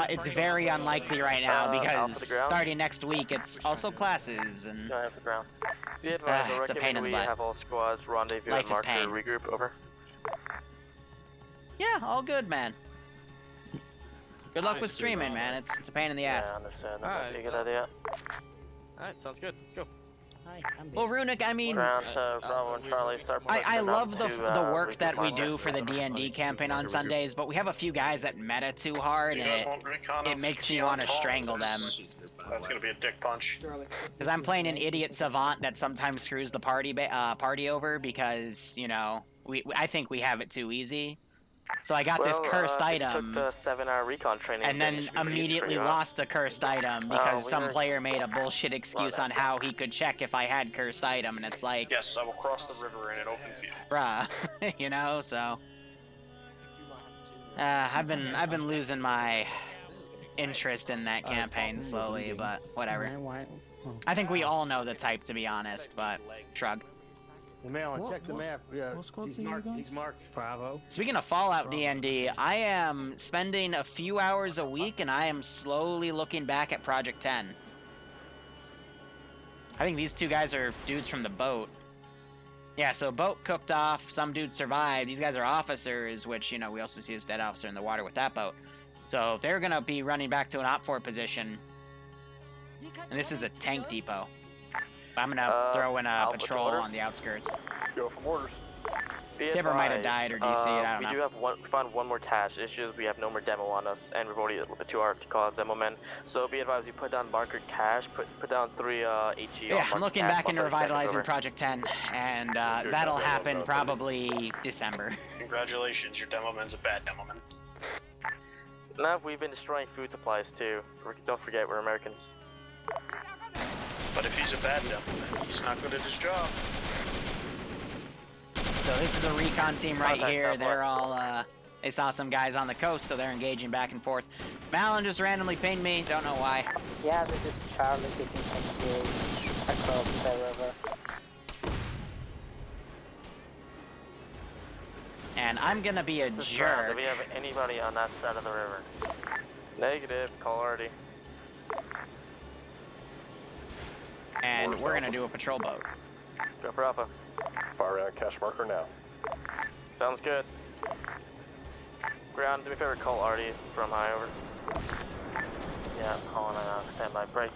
it's very unlikely right now because starting next week it's also classes and it's a pain in the butt. Have all squads rendezvous Life and is mark pain. to regroup. Over. Yeah, all good, man. Good luck with streaming, man. It's a pain in the ass. Yeah, I understand. That's a good idea. Alright, sounds good. Let's go. Well, Runic, I mean, Bravo and Charlie, start I love the work regroup that we on do this. for the D&D campaign on Sundays, but we have a few guys that meta too hard, You and guys want recon it of makes me Keon want to Tall? strangle them. That's gonna be a dick punch. Because I'm playing an idiot savant that sometimes screws the party over because, you know, I think we have it too easy. So I got this cursed item, Took the 7-hour recon training, and then immediately lost the cursed item because some player made a bullshit excuse on how he could check if I had cursed item, and it's like, Yes, I will cross the river in an open field. bruh, you know. So I've been losing my interest in that campaign slowly, but whatever. I think we all know the type, to be honest, but shrug. Man, check the map. Yeah, he's marked. Bravo. Speaking of Fallout D&D, I am spending a few hours a week, and I am slowly looking back at Project 10. I think these two guys are dudes from the boat. Yeah, so boat cooked off, some dudes survived. These guys are officers, which, you know, we also see this dead officer in the water with that boat. So they're going to be running back to an OPFOR position. And this is a tank depot. I'm going to throw in a patrol on the outskirts. Go for orders. Tipper might have died or DC, I don't know. We do have we found one more task. Issue is we have no more demo on us, and we've already 2 hours to call demo men. So be advised, you put down marker cash, put down 3 HE. Yeah, I'm looking back into revitalizing Project 10, and that'll happen probably December. Congratulations, your demo man's a bad demo man. Now we've been destroying food supplies too. Don't forget, we're Americans. But if he's a bad demo man, he's not good at his job. So this is a recon team right here. They're all, they saw some guys on the coast, so they're engaging back and forth. Malin just randomly pinged me, don't know why. Yeah, this is Charlie getting engaged across the river. And I'm gonna be a jerk. Do we have anybody on that side of the river? Negative, call already. And we're gonna do a patrol boat. Go for Alpha. Fire out cash marker now. Sounds good. Ground, do me a favor, call Artie from high over. Yeah, calling standby break.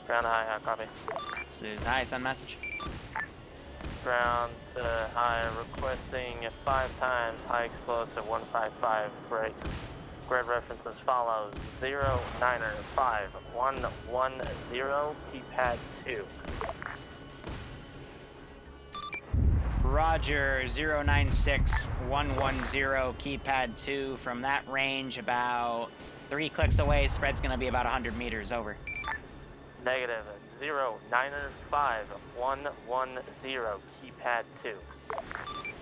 Ground high, copy. This is high, send message. Ground to high, requesting 5 times high explosive 155 break. Grid reference as follows: 095-110 keypad 2. Roger, 096-110 keypad 2. From that range, about 3 clicks away. Spread's gonna be about 100 meters, over. Negative, 095-110 keypad 2.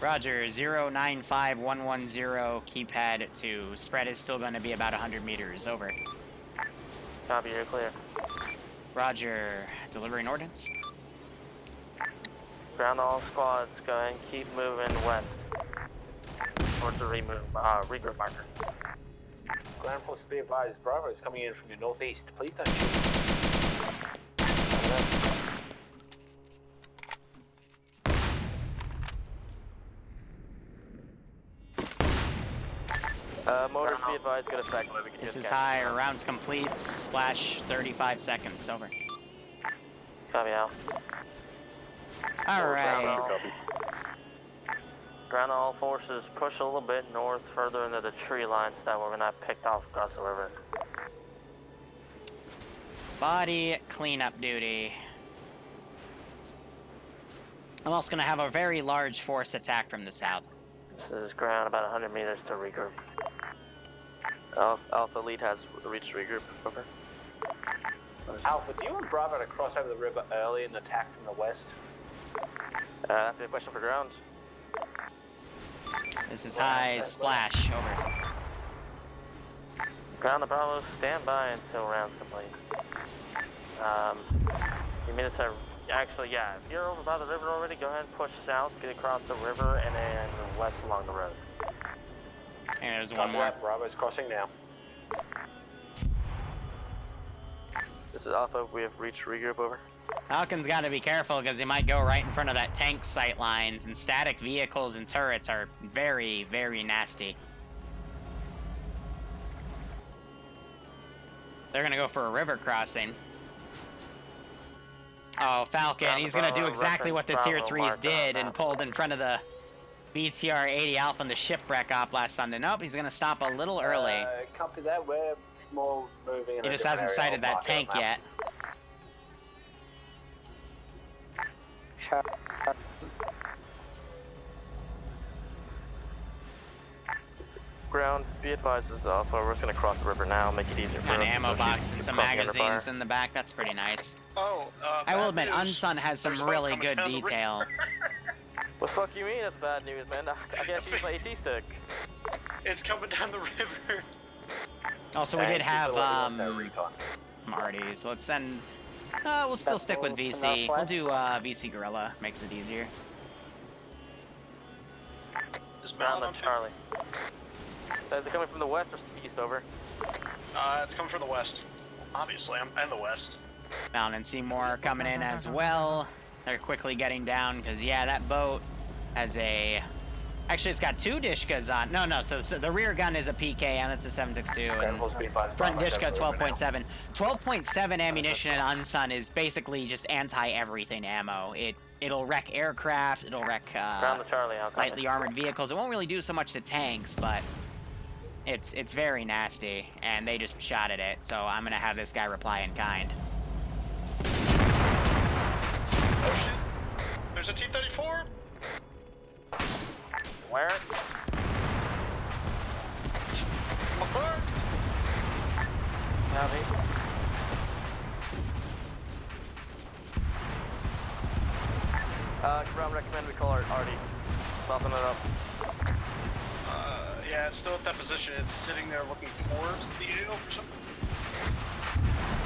Roger, 095-110 keypad 2. Spread is still gonna be about 100 meters, over. Copy, you're clear. Roger, delivering ordnance. Ground all squads, go ahead and keep moving west towards the regroup marker. Ground post, be advised, Bravo is coming in from your northeast. Please don't shoot. Motors, be advised, good effect. This is high, rounds complete, splash 35 seconds, over. Copy out. Alright. Ground all forces, push a little bit north, further into the tree lines that we're not picked off across the river. Body cleanup duty. I'm also going to have a very large force attack from the south. This is ground about 100 meters to regroup. Alpha lead has reached regroup, over. Alpha, do you want Bravo to cross over the river early and attack from the west? That's a question for ground. This is high, splash, over. Ground the Bravo, stand by until round's complete. You mean to actually, yeah, if you're over by the river already, go ahead and push south, get across the river, and then west along the road. And there's one more. Bravo's crossing now. This is Alpha, we have reached regroup, over. Falcon's got to be careful because he might go right in front of that tank sight lines, and static vehicles and turrets are very, very nasty. They're going to go for a river crossing. Oh, Falcon, he's going to do exactly what the Tier 3s did and pulled in front of the BTR-80 Alpha and the shipwreck op last Sunday. Nope, he's going to stop a little early. Copy that, we're more moving in He a just different hasn't area. sighted that tank yet. Ground, be advised, this is Alpha, we're just going to cross the river now, make it easier for us. An ammo so box and some crossing under fire. magazines in the back. That's pretty nice. Oh, I will bad admit, news. Unsun has some There's a boat really coming good down the detail. river. What the fuck you mean that's bad news, man? I can't use my AT stick. It's coming down the river. Also, we did have recon. Marty, so let's send. We'll still stick with VC. We'll do VC Gorilla. Makes it easier. Is Ground Malin on on Charlie. Is it coming from the west or east, over? It's coming from the west. Obviously, I'm in the west. Mountain and Seymour coming in as well. They're quickly getting down because, yeah, that boat has a... Actually, it's got two Dishkas on. No, so the rear gun is a PK and it's a 7.62. And front Dishka 12.7. 12.7 ammunition in Unsun is basically just anti-everything ammo. It'll wreck aircraft, it'll wreck Ground the Charlie, I'll come lightly armored vehicles. It won't really do so much to tanks, but it's very nasty, and they just shot at it. So I'm gonna have this guy reply in kind. Oh shit! There's a T-34. Where? Marked. Copy. Ground recommend we call our RD. Soften it up. Yeah, it's still at that position. It's sitting there looking towards the AO for something.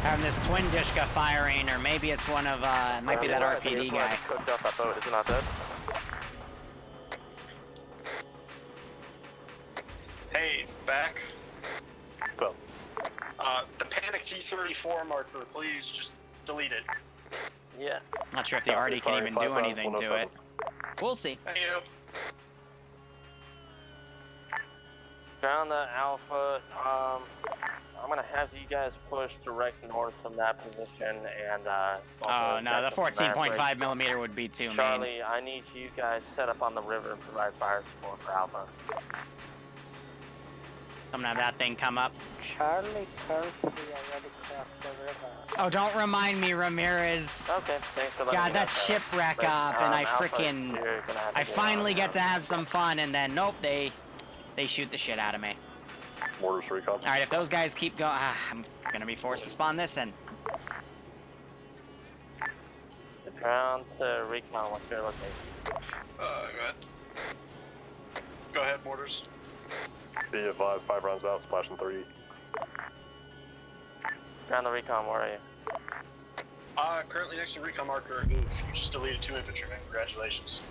Having this twin Dishka firing, or maybe it's one of, it might be that RPD guy. Cooked off that boat, is it not dead? Hey, back. So, The panic T-34 marker, please just delete it. Yeah. Not sure if the RD can even do anything to it. We'll see. Thank you. Ground the Alpha. I'm gonna have you guys push direct north from that position and Oh no, the 14.5 millimeter would be too mean. Charlie, I need you guys set up on the river and provide fire support for Alpha. I'm gonna have that thing come up. Charlie currently already crossed the river. Oh, don't remind me, Ramirez. Okay, thanks for letting God, me that know. shipwreck But, up, and I Alpha, frickin'... you're gonna have to I get finally on get to now. have some fun, and then, nope, they shoot the shit out of me. mortars recon. Alright, if those guys keep going... I'm gonna be forced to spawn this in. Ground to recon, what's your location? Go ahead. Go ahead, mortars. Be advised, 5 rounds out, splashing 30. Ground the recon, where are you? Currently next to recon marker. Oof, you just deleted 2 infantrymen. Congratulations.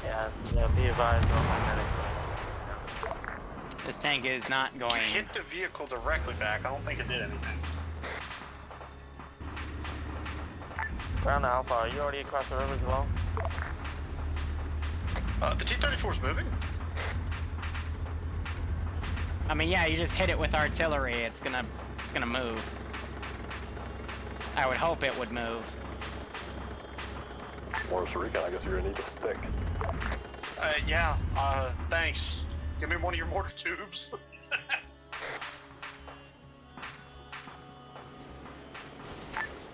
Yeah, be advised, on my medics. This tank is not You going... hit the vehicle directly back. I don't think it did anything. Ground to Alpha, are you already across the river as well? The T-34 is moving. I mean, yeah, you just hit it with artillery. It's gonna move. I would hope it would move. Mortars recon, I guess you're gonna need a stick. Yeah. Thanks. Give me one of your mortar tubes.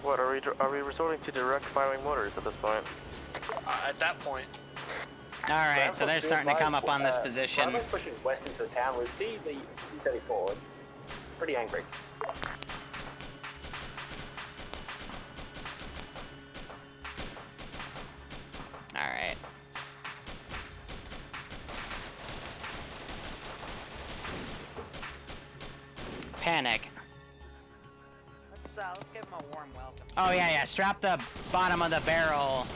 What, are we resorting to direct firing mortars at this point? At that point. Alright, so they're starting to come up on this position. Bravo's pushing west into the town. We see the T-34. It's pretty angry. Alright. panic. Let's give him a warm welcome. Oh yeah, strap the bottom of the barrel,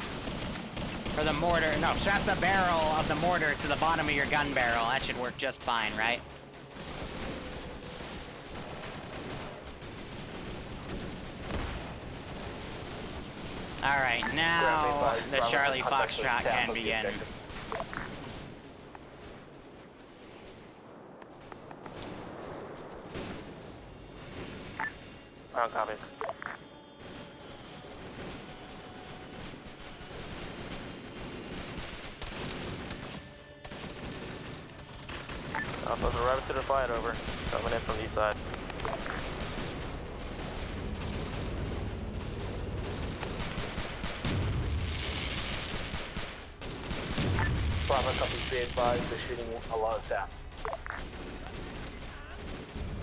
or the mortar. No, strap the barrel of the mortar to the bottom of your gun barrel. That should work just fine, right? All right, now the Charlie Foxtrot can begin. Ground copy. Alpha's a rabbit to the fight over. Coming in from the east side. Bravo copies, be advised, they're shooting a lot of south.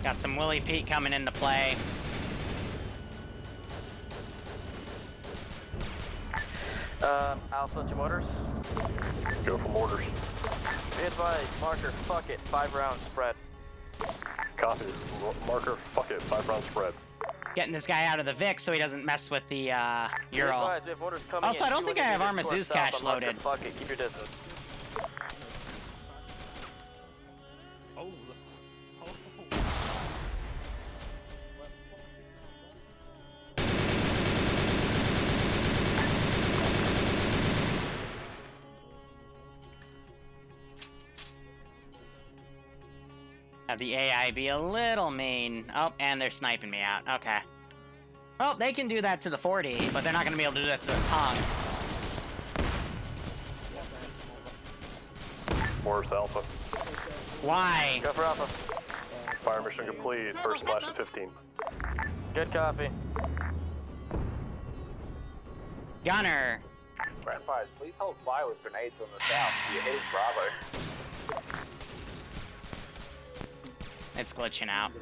Got some Willie Pete coming into play. Alpha to motors. Go for mortars. Be advised, marker, fuck it, 5 rounds spread. Copy. Marker, fuck it, 5 round spread. Getting this guy out of the Vic so he doesn't mess with the Ural. Be advised, we have orders coming Also, in. I don't think I have Armazoo's cache Marker, loaded. fuck it, keep your distance. Oh. Have the AI be a little mean. Oh, and they're sniping me out. Okay. Well, they can do that to the 40, but they're not going to be able to do that to the tongue. Mortars to Alpha. Why? Go for Alpha. Fire mission complete. First flash at 15. Good copy. Gunner. Ground fires, please hold fire with grenades on the south. You're hitting Bravo. It's glitching out.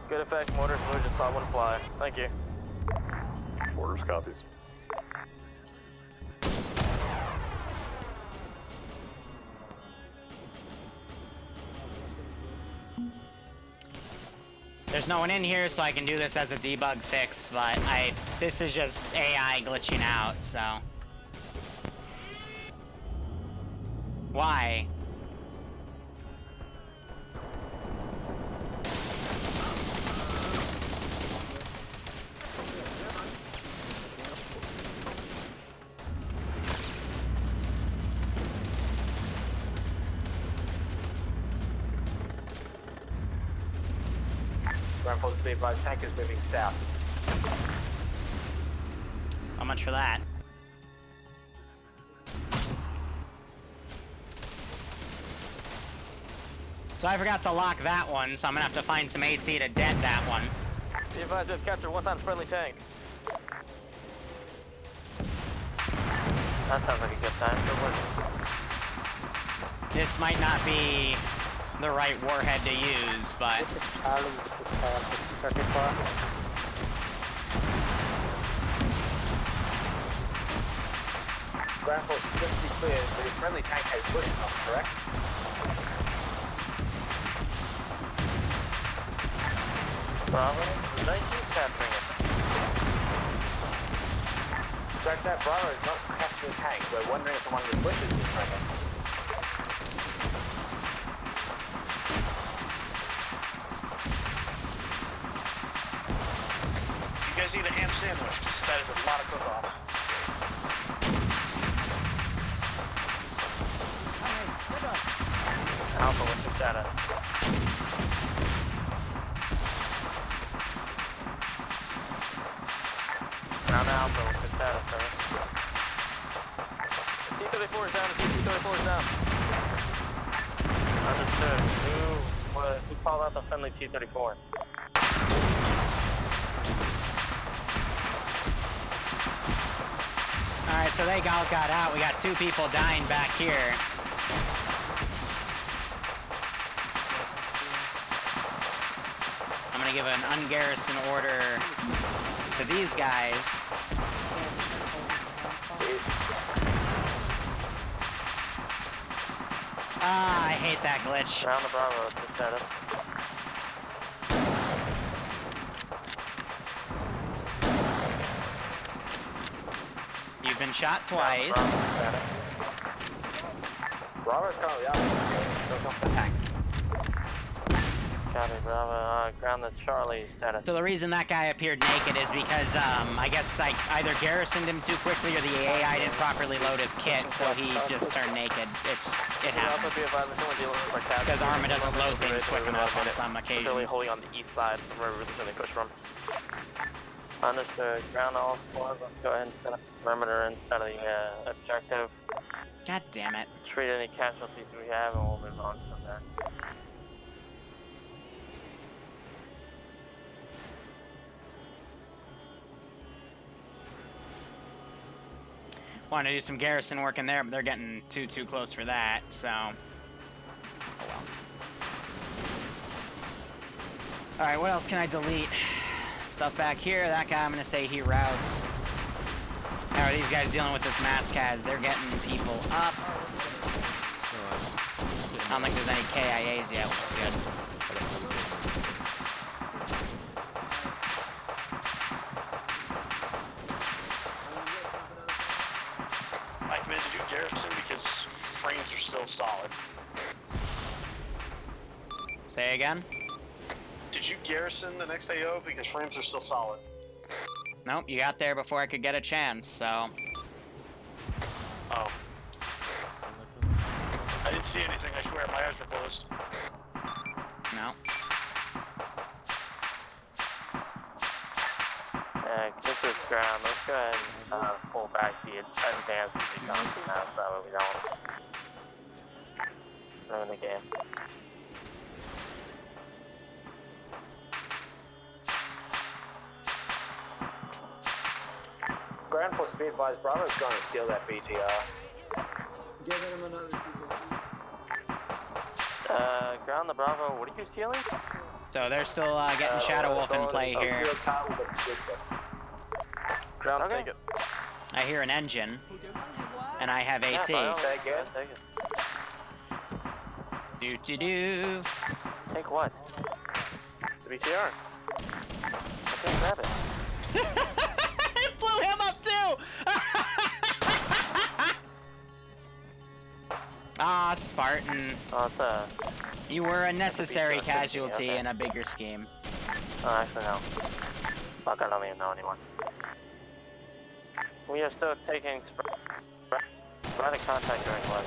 Good effect, mortars. We just saw one fly. Thank you. Mortars copies. There's no one in here, so I can do this as a debug fix, but this is just AI glitching out, so. Why? Ground forces, be advised, tank is moving south. How much for that? So I forgot to lock that one, so I'm gonna have to find some AT to dead that one. Be advised, just capture one time friendly tank. That sounds like a good time. Good work. This might not be the right warhead to use, but This is Charlie, this is 34. Ground forces, just to be clear, the friendly tank has bush pumps, correct? Bravo, 19 capturing it. Track that, Bravo is not capturing the tank. We're wondering if one of the bushes is friendly. You guys need a ham sandwich, because that is a lot of cook-off. Alpha, what's your status? Ground Alpha, what's your status, sir? T-34 is down, T-34 is down. Understood. Who called out the friendly T-34? alright, so they all got out. We got 2 people dying back here. I'm gonna give an ungarrison order to these guys. Ah, I hate that glitch. Ground the Bravo, to status. You've been shot twice. Bravo's currently up. Goes off the tank. Copy, Bravo. Ground the Charlie, status. So the reason that guy appeared naked is because, I guess I either garrisoned him too quickly or the AI didn't properly load his kit, so he just turned naked. It happens. It's because Arma doesn't load things quick enough on some occasions. Really holding on the east side from where we're really push from. Understood. Ground all squads. Let's go ahead and set up perimeter instead of the objective. God damn it. Treat any casualties we have and we'll move on from there. Want to do some garrison work in there, but they're getting too close for that, so... Oh well. Alright, what else can I delete? Stuff back here, that guy I'm gonna say he routes. How are these guys dealing with this mass cas? They're getting people up. I don't think there's any KIAs yet, which is good. I committed to do garrison because frames are still solid. Say again? Did you garrison the next AO because frames are still solid? Nope, you got there before I could get a chance, so... Oh. I didn't see anything, I swear, my eyes were closed. No. This is ground. Let's go ahead and pull back the advance recon from that so we don't ruin the game. Ground force be advised, Bravo's going to steal that BTR. Giving him another 250. Ground the Bravo, what are you stealing? So they're still getting Shadow Wolf in play here. Ground, okay. Take it. I hear an engine, and I have AT. Take it. Do. Take what? The BTR. Okay, grab it. It blew him up too! Ah, Spartan. Oh, You were a necessary casualty in a bigger scheme. Oh, actually, no. Fuck, I don't even know anymore. We are still taking sporadic contact during what?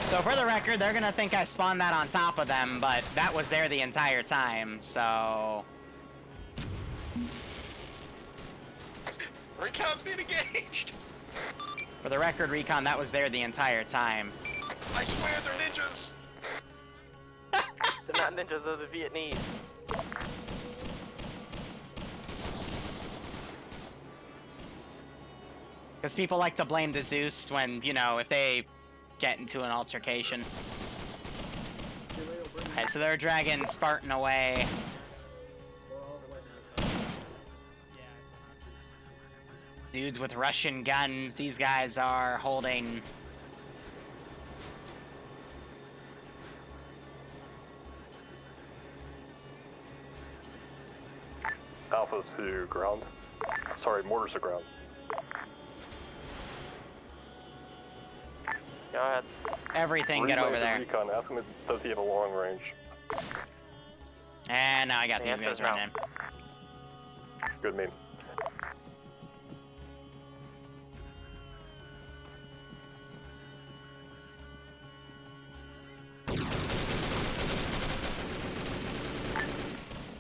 So for the record, they're gonna think I spawned that on top of them, but that was there the entire time, so... Recon's being engaged! For the record, Recon, that was there the entire time. I swear they're ninjas! They're not ninjas, they're the Vietnamese. Because people like to blame the Zeus when, you know, if they get into an altercation. Okay, so they're dragging Spartan away. Dudes with Russian guns, these guys are holding... Alpha to ground. Sorry, mortars to ground. Go ahead. Everything, get over there. Recon. Ask him, does he have a long range? And now I got these guys running. Good meme.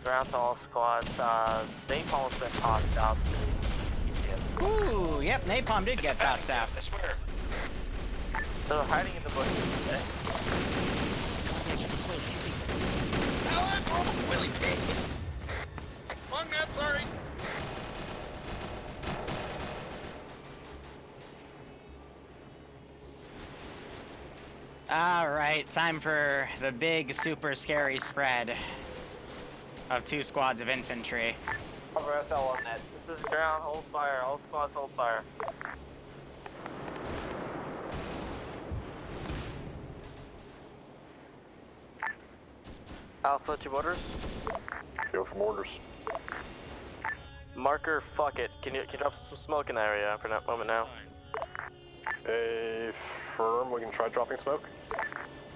Ground to all squads. Napalm's been tossed out to the ECS. Ooh, yep, Napalm did get tossed out. I swear. So hiding in the bushes today. Oh, Willie Pig! Wrong man, sorry. Alright, time for the big, super scary spread of 2 squads of infantry. Cover SL on that. This is ground, hold fire. All squads hold fire. Alpha to orders. Go from orders. Marker, fuck it. Can you drop some smoke in the area for that moment now? Firm, we can try dropping smoke.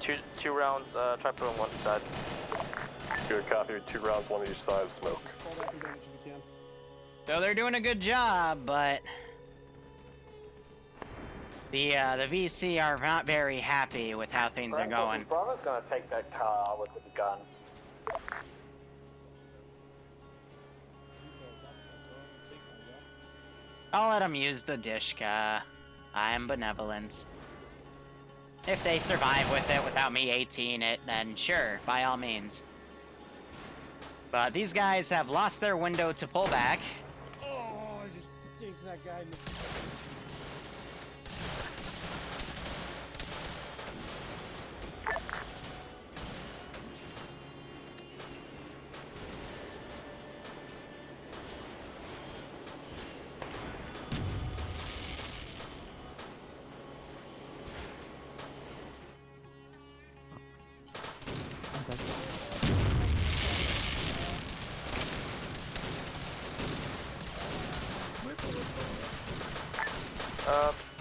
Two rounds, try put on one side. Good copy, 2 rounds, 1 on each side of smoke. Call that damage if you can. So they're doing a good job, but the VC are not very happy with how things are going. Bravo's gonna take that car with the gun. I'll let them use the Dishka. I am benevolent. If they survive with it without me 18 it, then sure, by all means. But these guys have lost their window to pull back. Oh, I just jinxed that guy.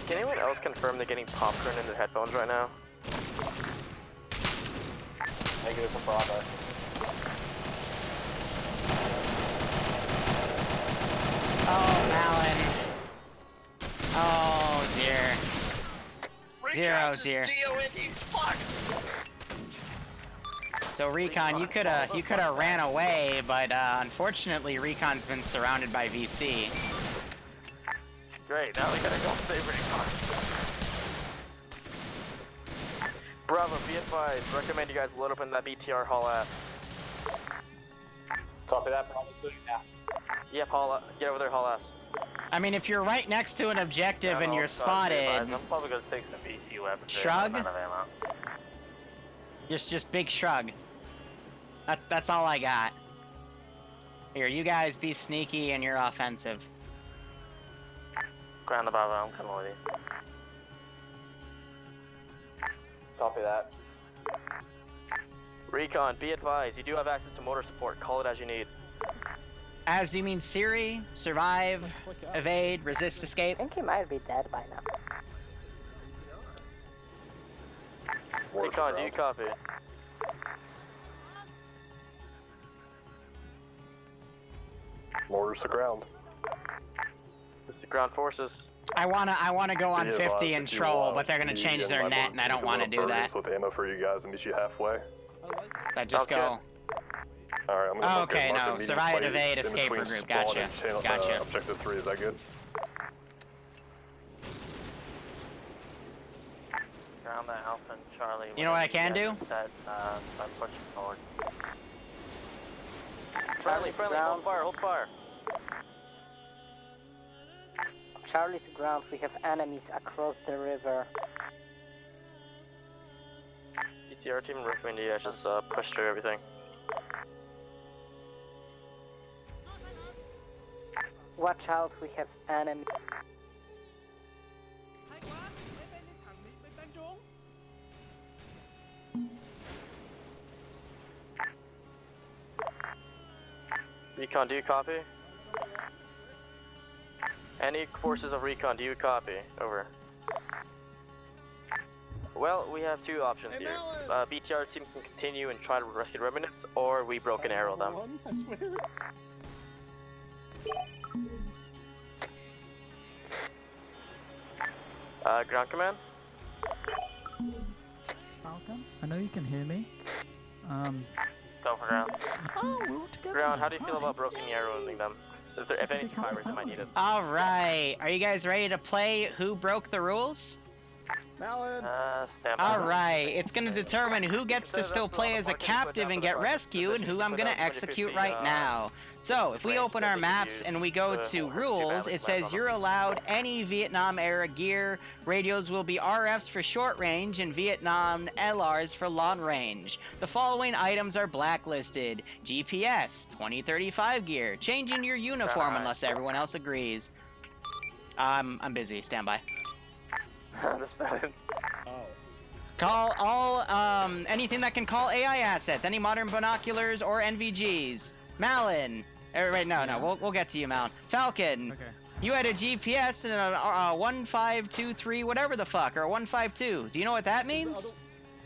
Can anyone else confirm they're getting popcorn in their headphones right now? Negative from Bravo. Oh, Malin. Oh, dear. Dear, oh, dear. So Recon, you coulda ran away, but unfortunately Recon's been surrounded by VC. Great, now we gotta go save Recon. Bravo, be advised. Recommend you guys load up in that BTR haul ass. Copy that, Bravo's doing now. Yep, haul, get over there, haul ass. I mean, if you're right next to an objective and you're spotted, I'm probably gonna take some VC weapons. shrug. Just big shrug. That's all I got. Here, you guys be sneaky and you're offensive. Ground the Bravo, I'm coming with you. Copy that. Recon, be advised, you do have access to motor support. Call it as you need. As do you mean Siri? Survive, evade, resist, escape? I think he might be dead by now. Recon, do you copy? Mortars to ground. This is ground forces. I wanna go on Be 50 advised, and if you troll, want but they're gonna me change and their my net, and I don't want to do that. With ammo for you guys and meet you halfway. Just go. Alright, I'm gonna Okay, no, survive, evade, escape for group. Gotcha. Gotcha. Objective 3, is that good? Ground that Alpha and Charlie. You know what I can do? I'm pushing forward. Friendly, hold fire, hold fire. Charlie to ground, we have enemies across the river. BTR team recommend you guys just push through everything. Watch out, we have enemies. Recon, do you copy? Any forces of Recon, do you copy? Over. Well, we have two options here. BTR team can continue and try to rescue remnants, or we broken arrow them. I swear. Ground command? Falcon, I know you can hear me. Go for ground. Oh, we're all together. Ground, now. how do you feel Hi. about broken arrowing them? If any fighters, they might need it. All right, are you guys ready to play Who Broke the Rules? Malin. Stand by. All right, it's gonna determine who gets to still play as a captive and get rescued, and who I'm gonna execute right now. So, if we open our maps and we go to rules, it says you're allowed any Vietnam era gear. Radios will be RFs for short range and Vietnam LRs for long range. The following items are blacklisted: GPS, 2035 gear, changing your uniform unless everyone else agrees. I'm busy. Stand by. Understood. Oh. Call all, anything that can call AI assets, any modern binoculars or NVGs. Malin. Wait, no, we'll get to you, Malin. Falcon. Okay. You had a GPS and a 1523, whatever the fuck, or a 152. Do you know what that means?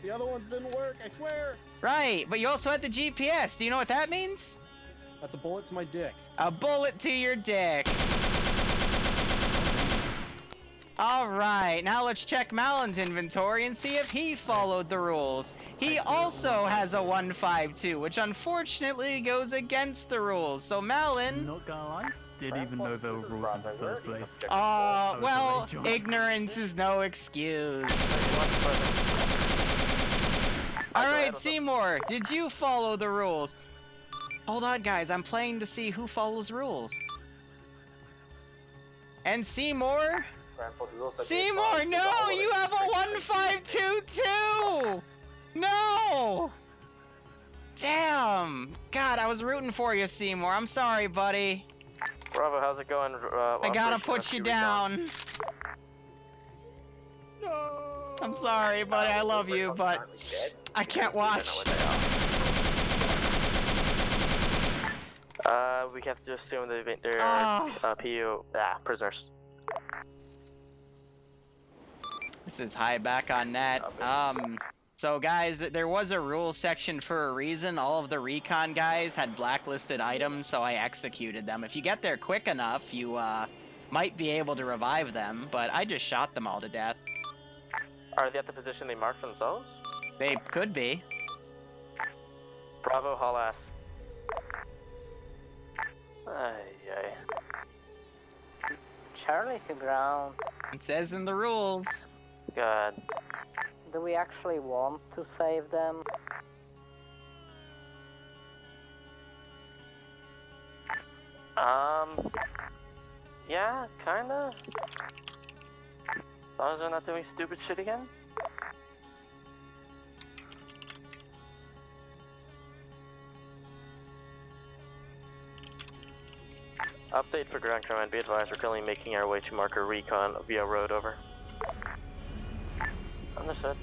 The other ones didn't work, I swear. Right, but you also had the GPS. Do you know what that means? That's a bullet to my dick. A bullet to your dick. All right, now let's check Malin's inventory and see if he followed the rules. He also has a 152, which unfortunately goes against the rules. So Malin... Not gonna lie, didn't even know there were rules in the first place. Well, ignorance is no excuse. All right, Seymour, did you follow the rules? Hold on, guys, I'm playing to see who follows rules. And Seymour? Seymour, no! You have a 1522! No! Damn! God, I was rooting for you, Seymour. I'm sorry, buddy. Bravo, how's it going? I gotta put you down. No! I'm sorry, buddy. I love you, but I can't watch. We have to assume that they're prisoners. This is high back on net. So guys, there was a rules section for a reason. All of the recon guys had blacklisted items, so I executed them. If you get there quick enough, you might be able to revive them, but I just shot them all to death. Are they at the position they marked themselves? They could be. Bravo, haul ass. Ay. Charlie to ground. It says in the rules. God. Do we actually want to save them? Yeah, kinda. As long as they're not doing stupid shit again. Update for ground command, be advised we're currently making our way to marker recon via road, over. Understood.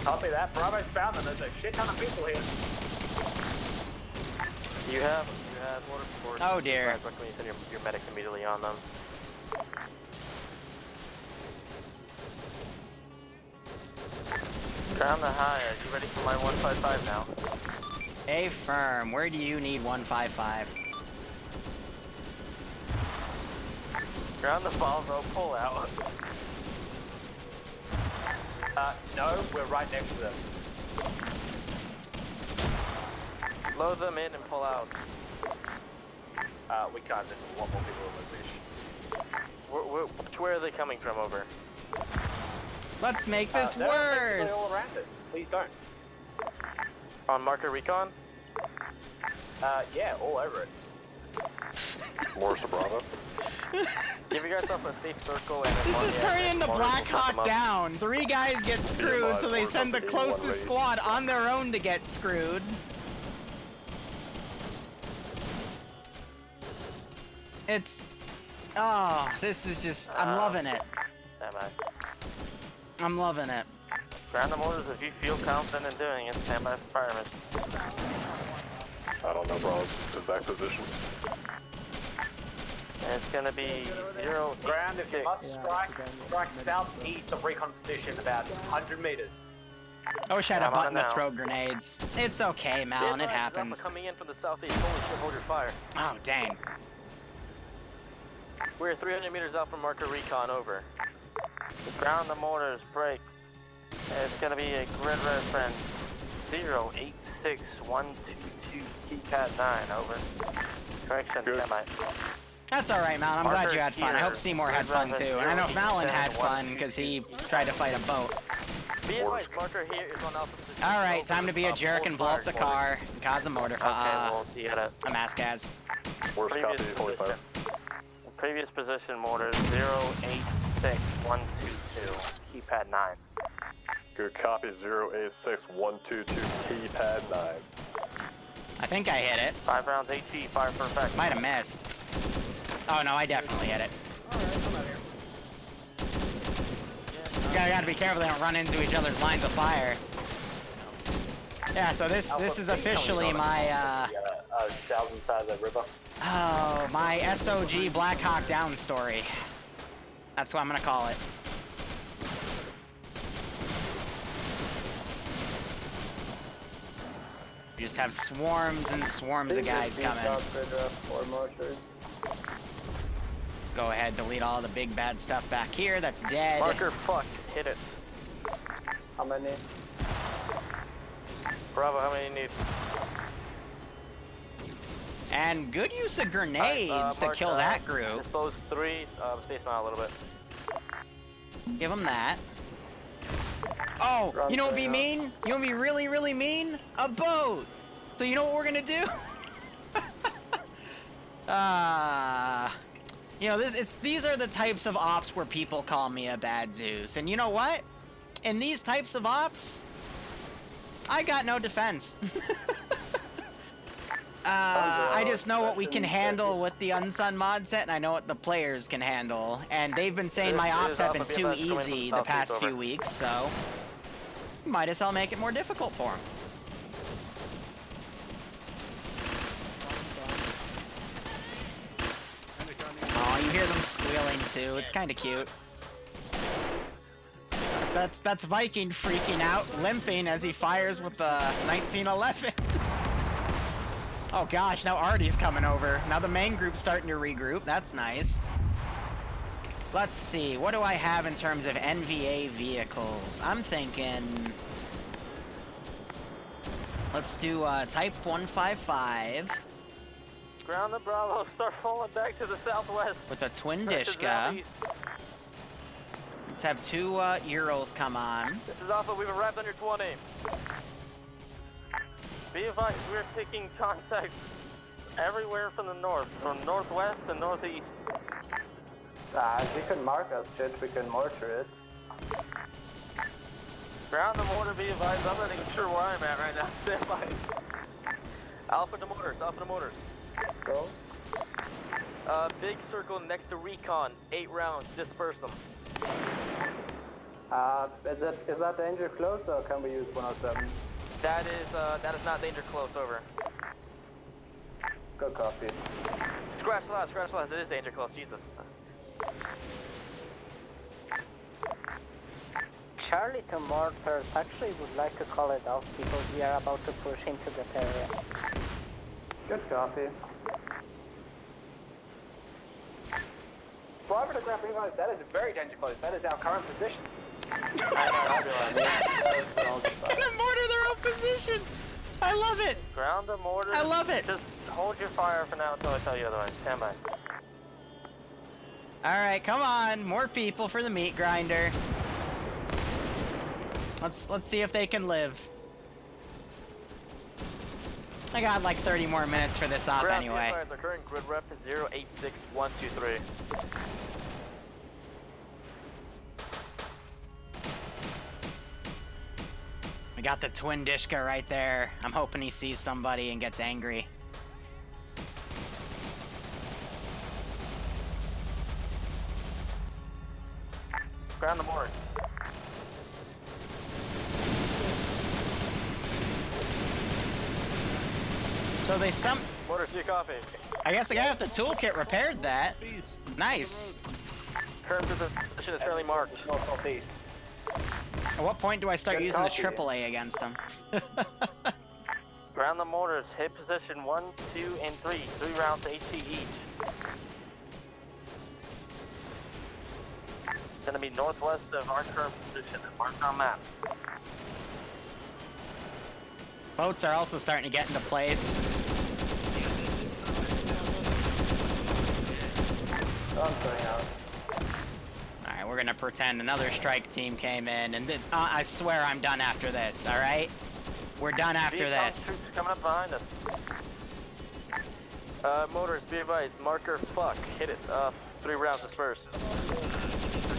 Copy that. Bravo's found them. There's a shit ton of people here. You have water support. Oh dear. When you send your medics immediately on them. Ground the high. Are you ready for my 155 now? Hey, firm. Where do you need 155? Ground the Volvo, pull out. No, we're right next to them. Load them in and pull out. We can't, there's a lot more people in the fish. Where are they coming from, over? Let's make this They're basically worse. all around us. Please don't. On marker recon? Yeah, all over it. Morris to Bravo. Give yourself a safe circle and This is turning into Black Hawk Down. 3 guys get screwed, so they send the closest squad on their own to get screwed. It's... Oh, this is just... I'm loving it. I'm loving it. Ground them orders if you feel confident in doing it. Stand by for fire mission. I don't know, bro. Exact position. And it's gonna be 0. Ground, if you must strike southeast of recon position about 100 meters. I wish I had a I'm on button it to now. throw grenades. It's okay, Malin, it happens. Coming in from the southeast. Holy shit, hold your fire. Oh, dang. We're 300 meters out from marker recon, over. Ground the mortars, break. It's gonna be a grid reference 086122 keypad 9, over. Correction, semi. That's alright, Malin. I'm glad Marker you had fun. I here. hope Seymour had fun too. And I know Malin had fun because he tried to fight a boat. Be advised, marker here is on alpha position. Alright, time to be a jerk and blow up the car and cause a mortar Okay, well, you gotta... a mass gas. Morris copy, Previous 45. position. Previous position, mortars 086122, keypad 9. Good copy, 086122, keypad 9. I think I hit it. 5 rounds, HE, fire for effect. Might have missed. Oh no, I definitely hit it. Gotta be careful they don't run into each other's lines of fire. Yeah, so this is officially my south side of the river. oh, my SOG Black Hawk Down story. That's what I'm gonna call it. You just have swarms and swarms of guys coming. Let's go ahead, delete all the big bad stuff back here. That's dead. Marker fucked. Hit it. How many? Bravo, how many you need? And good use of grenades to kill that group. Dispose 3, space them out a little bit. Give them that. Oh, you know what would be mean? You know what would be really, really mean? A boat! So you know what we're gonna do? You know, these are the types of ops where people call me a bad Zeus. And you know what? In these types of ops, I got no defense. I just know what we can handle with the Unsun mod set, and I know what the players can handle. And they've been saying my ops have been too easy the past few weeks, so might as well make it more difficult for them. Oh, you hear them squealing too. It's kind of cute. That's Viking freaking out, limping as he fires with the 1911. Oh gosh, now Artie's coming over. Now the main group's starting to regroup. That's nice. Let's see, what do I have in terms of NVA vehicles? I'm thinking... Let's do Type 155. Ground the Bravo, start falling back to the southwest. With a Twin Dishka. Let's have 2 Euros come on. This is Alpha, we've arrived on your 20. Be advised, we're taking contact everywhere from the north, from northwest to northeast. If you can mark us, Jet, we can mortar it. Ground the mortar, be advised, I'm not even sure where I'm at right now. Stand by. Alpha to mortars, Alpha to mortars. Go. Big circle next to recon, 8 rounds, disperse them. Is that danger close, or can we use 107? That is not danger close, over. Good copy. Scratch last, it is danger close, Jesus. Charlie to mortars actually would like to call it off because we are about to push into that area. Good copy. Bravo to Grand Prix, that is very danger close. That is our current position. Gonna mortar their own position! I love it! Ground the mortar. I love it! Just hold your fire for now until I tell you otherwise. Stand by. Alright, come on, more people for the meat grinder. Let's see if they can live. I got like 30 more minutes for this op anyway. Our current grid rep is 086123. We got the Twin Dishka right there. I'm hoping he sees somebody and gets angry. Ground the mortar. So they Mortar, see coffee. I guess the guy with the toolkit repaired that. Nice. Current position is fairly marked. Northeast. At what point do I start using the AAA against him? Ground the mortars. Hit position 1, 2, and 3. 3 rounds HP each. It's gonna be northwest of our current position. Marked on map. Boats are also starting to get into place. Alright, we're gonna pretend another strike team came in, and I swear I'm done after this, alright? We're done after this. Troops coming up behind us. Motors, be advised, marker fuck. Hit it. 3 rounds dispersed.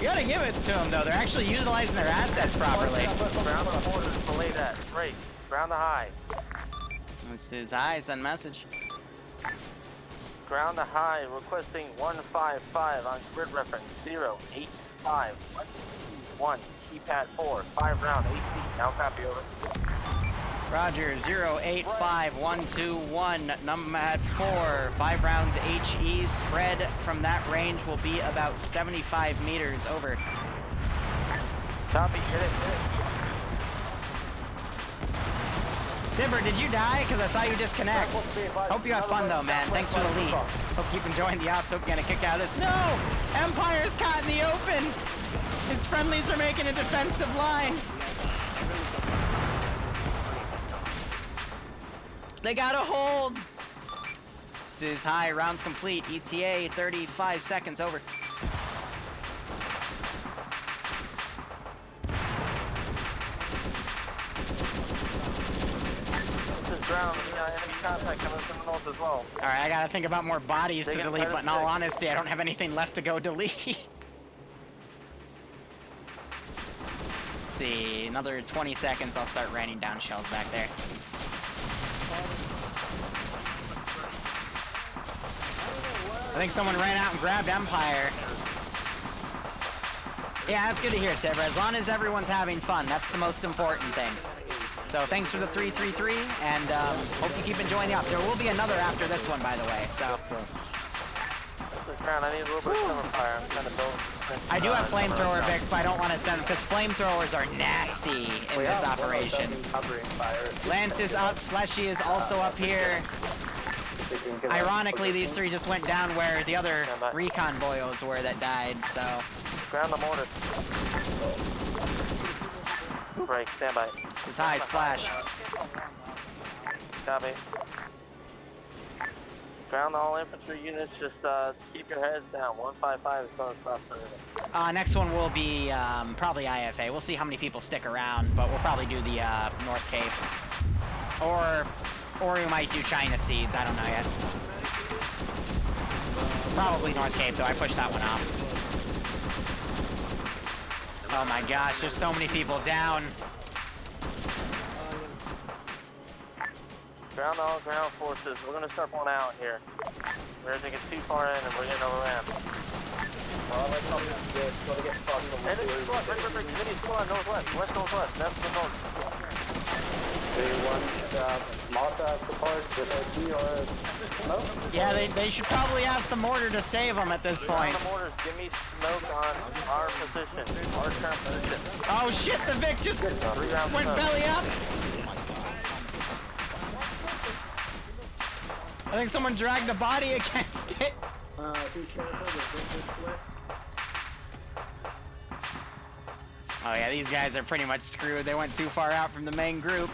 You gotta give it to them, though. They're actually utilizing their assets properly. Ground the mortars, belay that. Great. Ground the high. This is high, send message. Ground the high, requesting 155 on grid reference 085121. keypad 4, 5 round, AC. Now copy, over. Roger, 085121, Nomad 4, 5 rounds HE. Spread from that range will be about 75 meters, over. Copy, hit it. Timber, did you die? Because I saw you disconnect. Hope you have fun though, man. Thanks for the lead. Hope you keep enjoying the ops. Hope you get a kick out of this. No! Empire's caught in the open! His friendlies are making a defensive line. They got a hold. This is high. Rounds complete. ETA 35 seconds, over. Ground, enemy contact coming from the north as well. Alright, I gotta think about more bodies to delete, but in all honesty, I don't have anything left to go delete. Let's see, another 20 seconds, I'll start raining down shells back there. I think someone ran out and grabbed Empire. Yeah, that's good to hear, Tibber. As long as everyone's having fun, that's the most important thing. So thanks for the 333, and hope you keep enjoying the ops. There will be another after this one, by the way. So I need a little bit of cover fire. I'm trying to build. I do have flamethrower Vicks, but I don't want to send them because flamethrowers are nasty in this operation. Lance is up. Slushy is also up here. Ironically, these three just went down where the other recon boyos were that died. So ground the mortar. Break, stand by. This is high splash. Copy. Ground all infantry units, just keep your heads down. 155 is going across the river. Next one will be probably IFA. We'll see how many people stick around, but we'll probably do the North Cape. Or we might do China Seeds, I don't know yet. Probably North Cape, though. I pushed that one off. Oh my gosh, there's so many people down. Ground all ground forces. We're going to start pulling out here. We're going to get too far in and we're getting overran. Enemy squad, northwest. West, northwest. That's the north. Do you want Malta support with AP or smoke? Yeah, they should probably ask the mortar to save them at this point. The mortars, give me smoke on our position. Our current position. Oh shit, the Vic just went belly up. I think someone dragged the body against it. Be careful, the Vic just flipped. Oh yeah, these guys are pretty much screwed. They went too far out from the main group.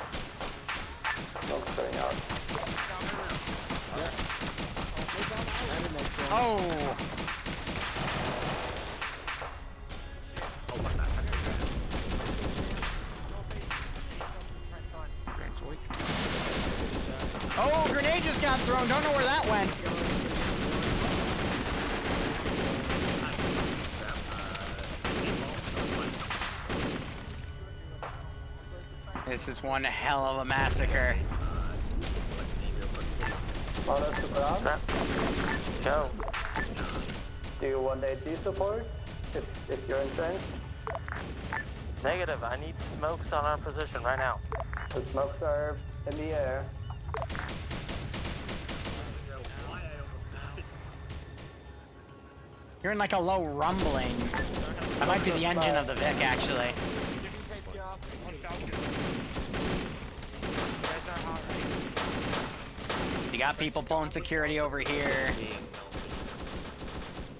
Oh! Oh, grenade just got thrown. Don't know where that went. This is one hell of a massacre. Go. Do you want AT support if you're entrenched? Negative. I need smokes on our position right now. The smokes are in the air. You're in like a low rumbling. That might be the engine of the Vic, actually. You got people pulling security over here.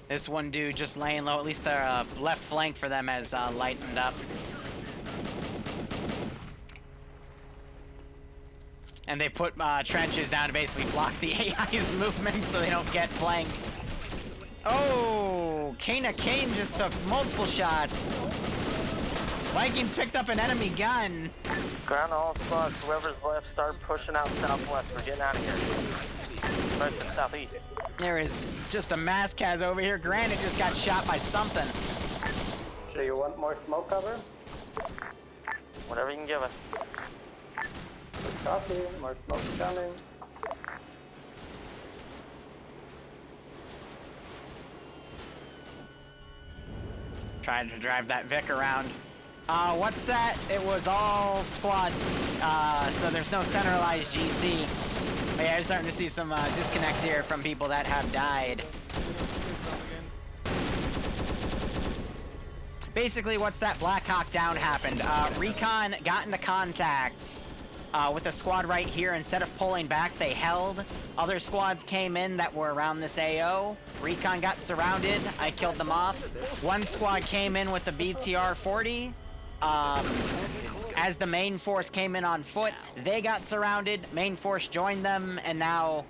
This one dude just laying low. At least the left flank for them has lightened up. And they put trenches down to basically block the AI's movement so they don't get flanked. Oh, Kana Kane just took multiple shots. Vikings picked up an enemy gun. Ground all squads. Whoever's left, start pushing out southwest. We're getting out of here. Right to southeast. There is just a Maskaz over here. Granted, just got shot by something. So you want more smoke cover? Whatever you can give us. Copy. More smoke coming. Trying to drive that Vic around. What's that? It was all squads, so there's no centralized GC. But yeah, I'm starting to see some disconnects here from people that have died. Basically, what's that Black Hawk Down happened? Recon got into contact with a squad right here. Instead of pulling back, they held. Other squads came in that were around this AO. Recon got surrounded. I killed them off. One squad came in with the BTR-40. As the main force came in on foot, they got surrounded. Main force joined them, and now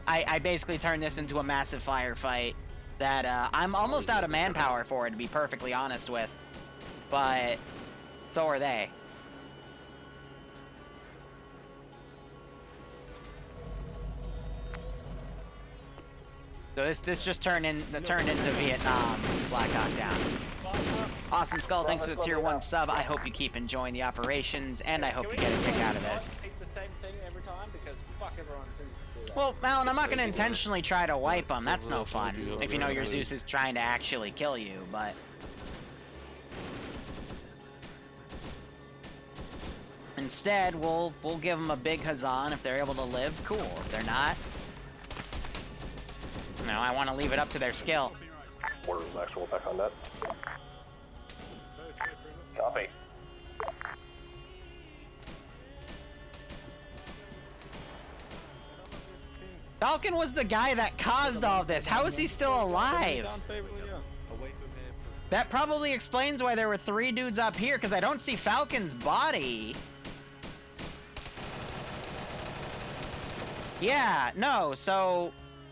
I basically turned this into a massive firefight that I'm almost out of manpower for it, to be perfectly honest with. But so are they. So this just turned into Vietnam. Black Hawk Down. Awesome Skull, thanks for the tier 1 sub. I hope you keep enjoying the operations, and I hope you get a kick out of this. Well, Alan, I'm not going to intentionally try to wipe them. That's no fun. If you know your Zeus is trying to actually kill you, but... Instead, we'll give them a big huzzah, and if they're able to live, cool. If they're not... No, I want to leave it up to their skill. Orders actual back on that. Copy. Falcon was the guy that caused all this. How is he still alive? That probably explains why there were 3 dudes up here, because I don't see Falcon's body. Yeah, no, so...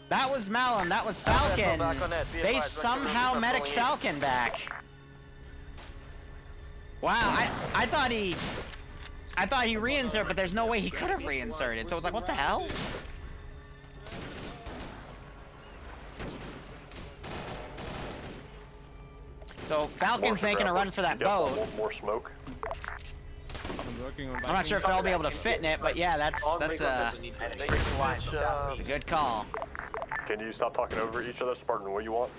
That was Malum, that was Falcon. They somehow medic Falcon back. Wow, I thought he reinserted, but there's no way he could have reinserted. So it's like, what the hell? So Falcon's making a run for that boat. More smoke. I'm not sure if I'll be able to fit in it, but yeah, that's a good call. Can you stop talking over each other, Spartan? What do you want?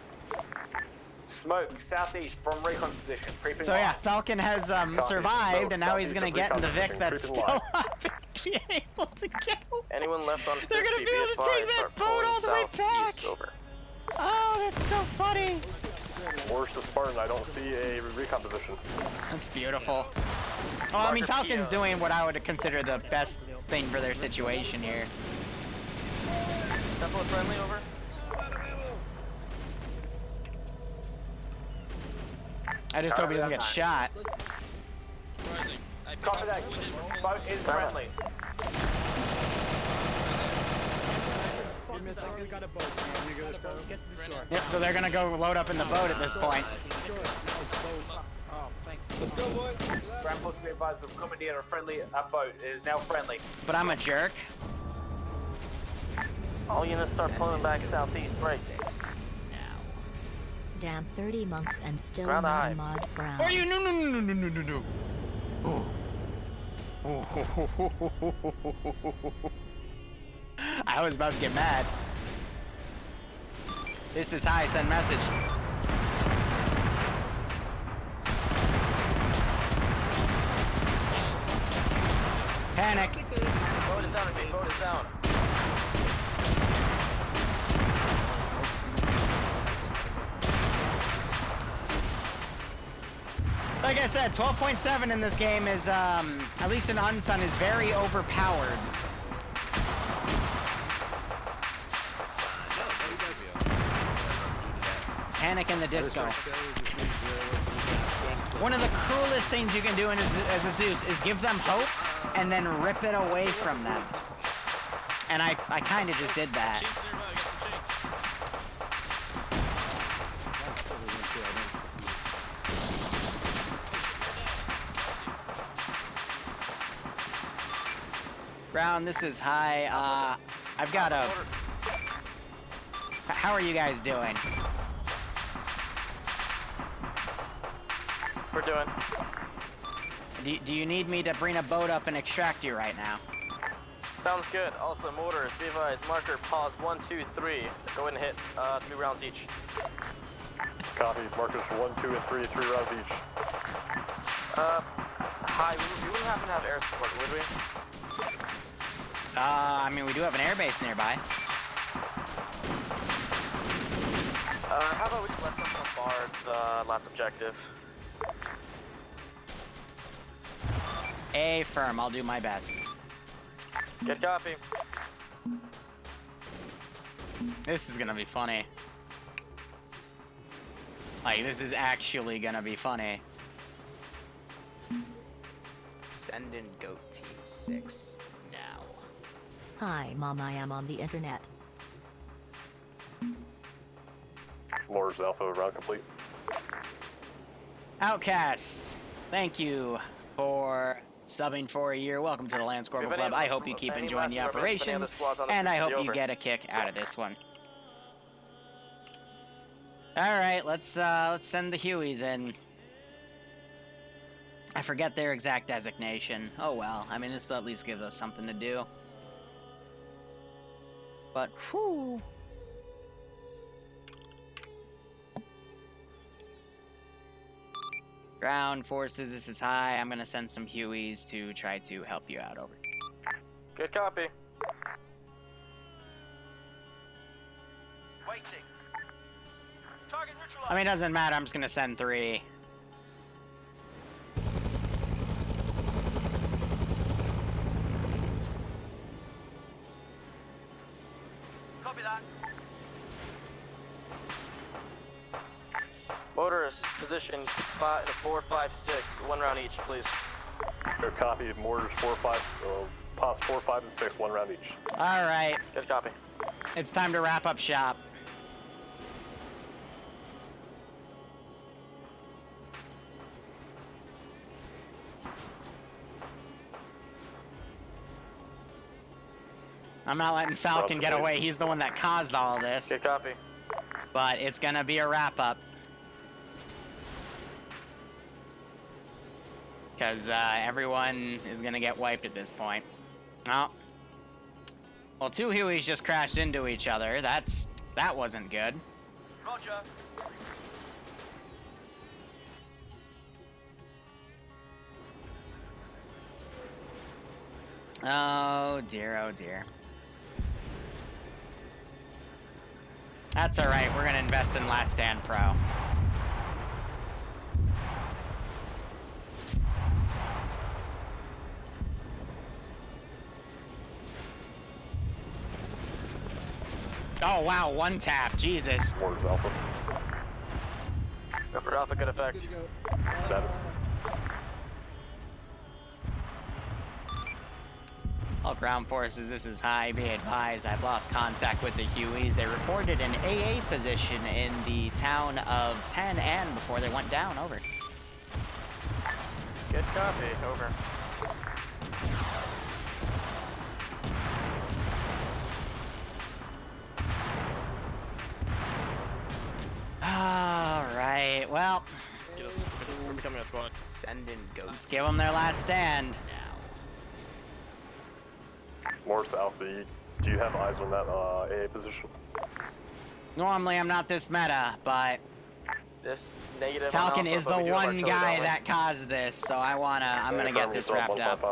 Smoke, southeast from recon position. Creeping so yeah, Falcon has survived, and now he's gonna get in the Vic that's still up and be able to go. Anyone left on 50, they're gonna be able to take that boat all the way back. Oh, that's so funny. Worse to Spartan, I don't see a recon position. That's beautiful. Well, I mean, Falcon's doing what I would consider the best thing for their situation here. Temple friendly over. I just hope he doesn't get shot. Copy that. Boat is friendly. Yep, so they're gonna go load up in the boat at this point. Let's go, boys. Ground force be advised, we've commandeered a friendly boat. It is now friendly. But I'm a jerk. All units start pulling back southeast. Break. Damn, 30 months and still Ground not high. a mod frown. Are you? No. I was about to get mad. This is high, send message. Panic. Boat is down, okay, boat is down. Like I said, 12.7 in this game is, at least in Unsung, is very overpowered. Panic in the disco. One of the cruelest things you can do as a Zeus is give them hope and then rip it away from them. And I kind of just did that. Brown, this is high. I've got a... How are you guys doing? We're doing. Do you need me to bring a boat up and extract you right now? Sounds good. Also, mortars, be advised, marker, pause, 1, 2, 3. Go ahead and hit 3 rounds each. Copy. Markers 1, 2, and 3, 3 rounds each. Hi, we wouldn't happen to have air support, would we? I mean, we do have an airbase nearby. How about we just let them bombard the last objective? Firm, I'll do my best. Good copy. This is gonna be funny. Like, this is actually gonna be funny. Send in Goat Team 6 now. Hi, Mom, I am on the internet. Mortars Alpha, round complete. Outcast, thank you for subbing for a year. Welcome to the Land Squirrel Club. I hope you keep enjoying the operations, and I hope you get a kick out of this one. All right, let's send the Hueys in. I forget their exact designation. Oh well. I mean, this at least gives us something to do. But whew. Ground forces, this is high. I'm gonna send some Hueys to try to help you out. Over. Good copy. Waiting. Target neutralized. I mean, it doesn't matter. I'm just gonna send 3. Copy that. Motorist, position 4, 5, 6. 1 round each, please. Good copy. Mortars 4, 5, pops 4, 5, and 6. 1 round each. All right. Good copy. It's time to wrap up shop. I'm not letting Falcon get away. He's the one that caused all this. Good copy. But it's gonna be a wrap-up. Because everyone is gonna get wiped at this point. Oh. Well, 2 Hueys just crashed into each other. That wasn't good. Roger. Oh dear, oh dear. That's alright, we're gonna invest in Last Stand Pro. Oh wow, 1 tap, Jesus. Mortars Alpha. Go for Alpha, good effect. Status. All ground forces, this is high. Be advised, I've lost contact with the Hueys. They reported an AA position in the town of 10N before they went down. Over. Good copy, over. Alright, well. We're becoming a squad. Send in goats. Let's give them their last stand. Mortars Alpha, do you have eyes on that AA position? Normally I'm not this meta, but This negative. Falcon on Alpha, is the but we do have one artillery guy down that caused this, so I'm gonna get this wrapped up.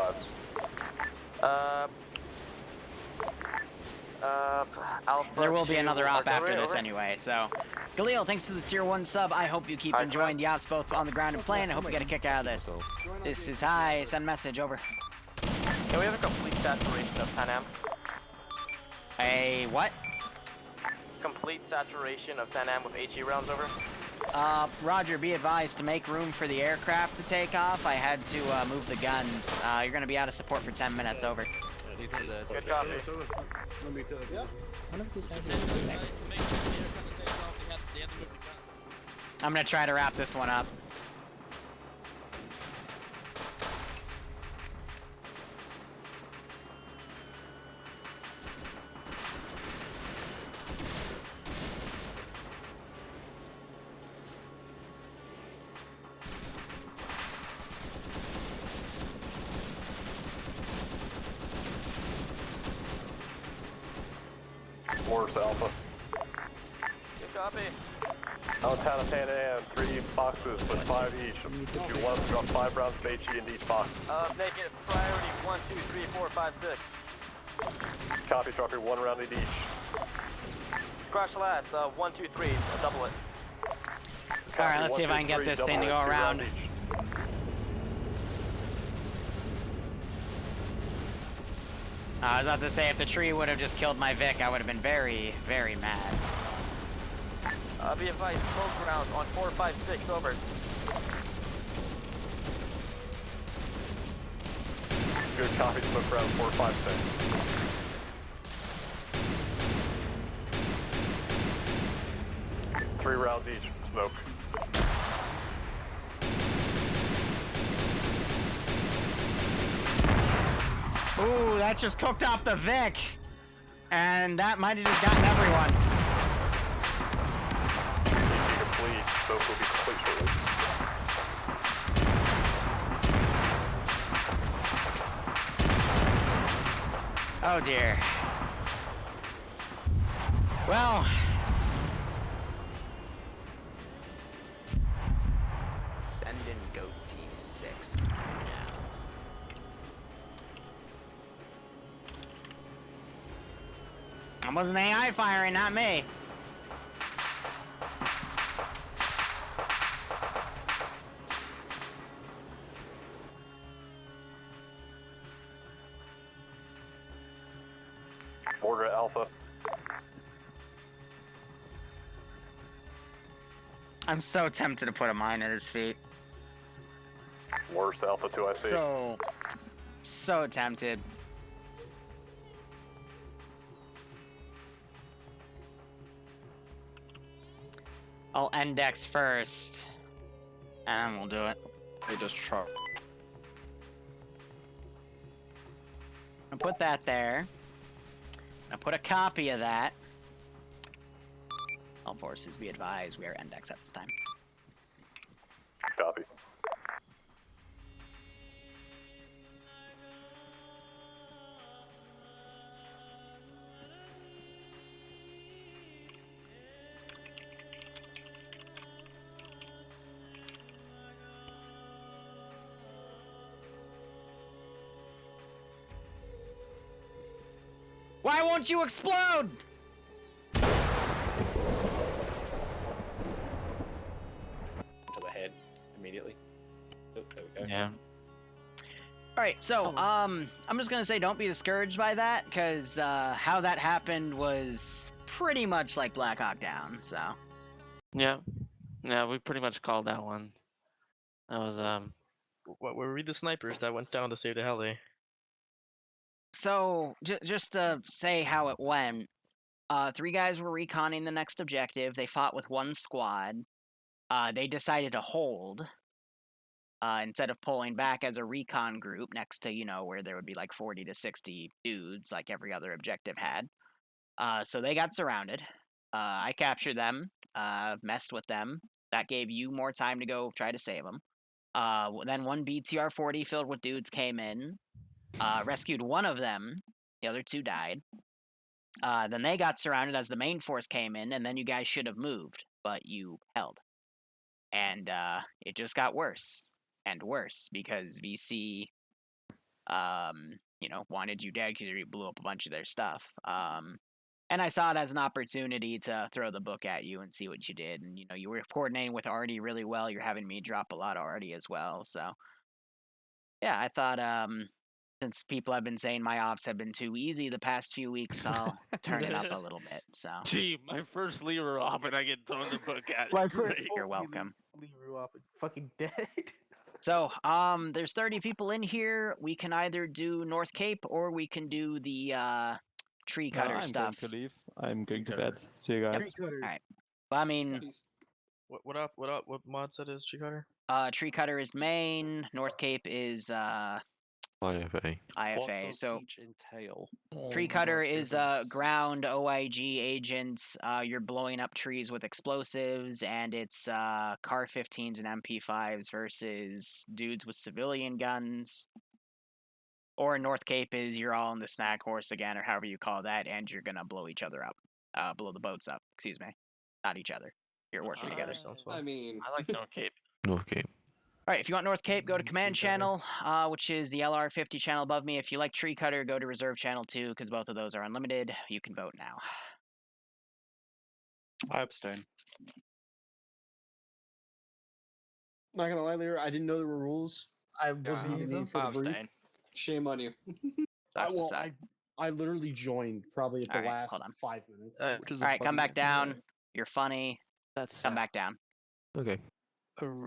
Alpha There will be another op artillery, after this over. anyway, so. Galil, thanks for the tier 1 sub. I hope you keep enjoying the ops both on the ground and plane. I hope you get a kick out of this. This is high. Send message, over. Can we have a complete saturation of 10M? A what? Complete saturation of 10M with HE rounds, over. Roger, be advised to make room for the aircraft to take off. I had to move the guns. You're gonna be out of support for 10 minutes, over. Good copy. I'm gonna try to wrap this one up. Mortars Alpha. Good copy. Out town of Pan Am, 3 boxes, but 5 each. If you want to drop 5 rounds of HE in each box. Make it priority 1, 2, 3, 4, 5, 6. Copy, drop your 1 round in each. Crash last, 1, 2, 3, double it. Alright, let's see if I can get this thing to go around. I was about to say, if the tree would have just killed my Vic, I would have been very, very mad. Be advised, smoke rounds on 4, 5, 6, over. Good copy, smoke round 4, 5, 6. 3 rounds each, smoke. Ooh, that just cooked off the Vic. And that might have just gotten everyone. Complete, smoke will be complete shortly. Oh dear. Well. Send in Goat Team 6. That was an AI firing, not me. Mortar Alpha. I'm so tempted to put a mine at his feet. Worse Alpha 2, I see. So tempted. I'll index first, and then we'll do it. They just truck. I'll put that there. I'll put a copy of that. All forces be advised, we are index at this time. Copy. Why won't you explode? To the head immediately. Oh, there we go. Yeah. Alright, so, I'm just gonna say don't be discouraged by that, because, how that happened was pretty much like Black Hawk Down, so. Yeah. Yeah, we pretty much called that one. That was, What were we the snipers that went down to save the heli? So, just to say how it went, 3 guys were reconning the next objective. They fought with 1 squad. They decided to hold, instead of pulling back as a recon group next to, you know, where there would be like 40 to 60 dudes like every other objective had. So they got surrounded. I captured them, messed with them. That gave you more time to go try to save them. Then 1 BTR-40 filled with dudes came in. Rescued 1 of them. The other 2 died. Then they got surrounded as the main force came in, and then you guys should have moved, but you held. And it just got worse and worse because VC, you know, wanted you dead because you blew up a bunch of their stuff. And I saw it as an opportunity to throw the book at you and see what you did. And, you know, you were coordinating with Artie really well. You're having me drop a lot of Artie as well. So, yeah, I thought, since people have been saying my offs have been too easy the past few weeks, I'll turn it up a little bit. So, Gee, my first Liru off and I get thrown the book at. My first you're welcome. Liru off and fucking dead. So, there's 30 people in here. We can either do North Cape or we can do the tree cutter stuff. I'm going to leave. I'm going to bed. See you guys. All right. Well, I mean, What up? What up? What mod set is Tree Cutter? Tree Cutter is main. North Cape is IFA. IFA. So each entail? Tree Cutter is ground OIG agents. You're blowing up trees with explosives, and it's car 15s and MP5s versus dudes with civilian guns. Or North Cape is you're all on the snack horse again, or however you call that, and you're gonna blow each other up. Blow the boats up. Excuse me, not each other. you're working together. I mean, I like North Cape. North Cape. All right, if you want North Cape, go to Command Channel, which is the LR50 channel above me. If you like Tree Cutter, go to Reserve Channel 2, because both of those are unlimited. You can vote now. I abstain. not gonna lie, Liru, I didn't know there were rules. I wasn't even in for the brief. abstain. Shame on you. That's the set. I literally joined probably at the All right, last hold on. 5 minutes. All right, come back down. You're funny. Come back down. Okay.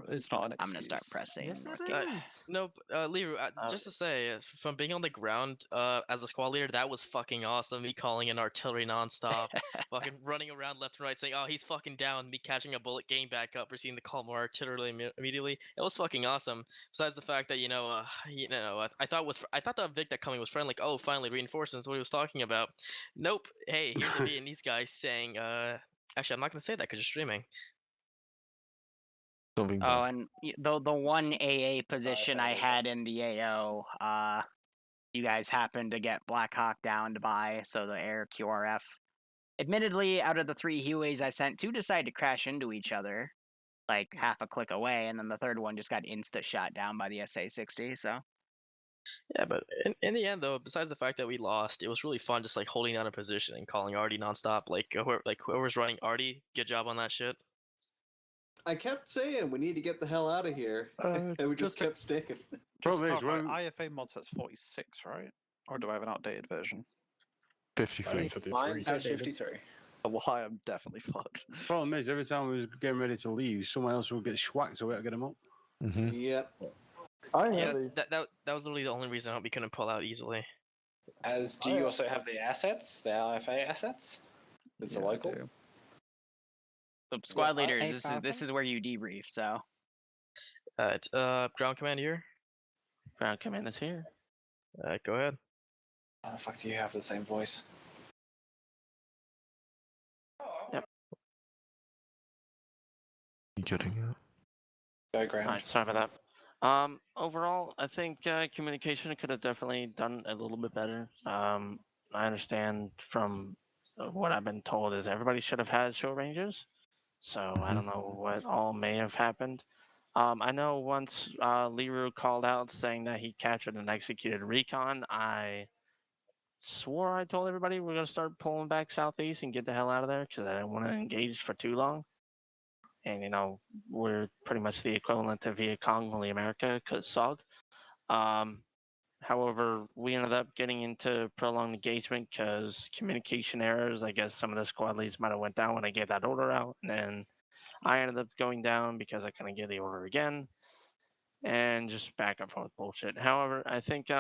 It's not an excuse. I'm gonna start pressing. Yes, North it Cape. is. No, Liru, just to say, from being on the ground as a squad leader, that was fucking awesome. Me calling in artillery nonstop, fucking running around left and right saying, "Oh, he's fucking down." Me catching a bullet, getting back up, receiving the call more artillery immediately. It was fucking awesome. Besides the fact that I thought the Vic that coming was friendly, like, oh, finally reinforcements. What he was talking about. Nope. Hey, here's a Vietnamese guy saying, actually, I'm not gonna say that because you're streaming. Oh, and the one AA position I had in the AO, you guys happened to get Black Hawk downed by, so the air QRF. Admittedly, out of the 3 Hueys I sent, 2 decided to crash into each other, like half a click away, and then the third one just got insta shot down by the SA-60. So. Yeah, but in the end, though, besides the fact that we lost, it was really fun just like holding down a position and calling Artie nonstop. Like whoever's running Artie, good job on that shit. I kept saying we need to get the hell out of here, and we just kept staying. IFA mod says 46, right? Or do I have an outdated version? 53. Mine says 53. Well, I am definitely fucked. Problem is, every time we was getting ready to leave, someone else would get schwacked, so we had to get them up. Yep. That was literally the only reason we couldn't pull out easily. Do you also have the assets, the LFA assets? It's a local. So squad leaders, this is where you debrief. So. It's ground command here. Ground command is here. Go ahead. How the fuck do you have the same voice? Yep. You getting it? Go ground. Alright, sorry about that. Overall, I think communication could have definitely done a little bit better. I understand from what I've been told is everybody should have had short ranges. So I don't know what all may have happened. I know once Liru called out saying that he captured and executed recon, I swore I told everybody we're going to start pulling back southeast and get the hell out of there because I didn't want to engage for too long. And, we're pretty much the equivalent to Viet Cong, only America, because SOG. However, we ended up getting into prolonged engagement because communication errors. I guess some of the squad leads might have went down when I gave that order out. And then I ended up going down because I couldn't get the order again. And just back and forth bullshit. However, I think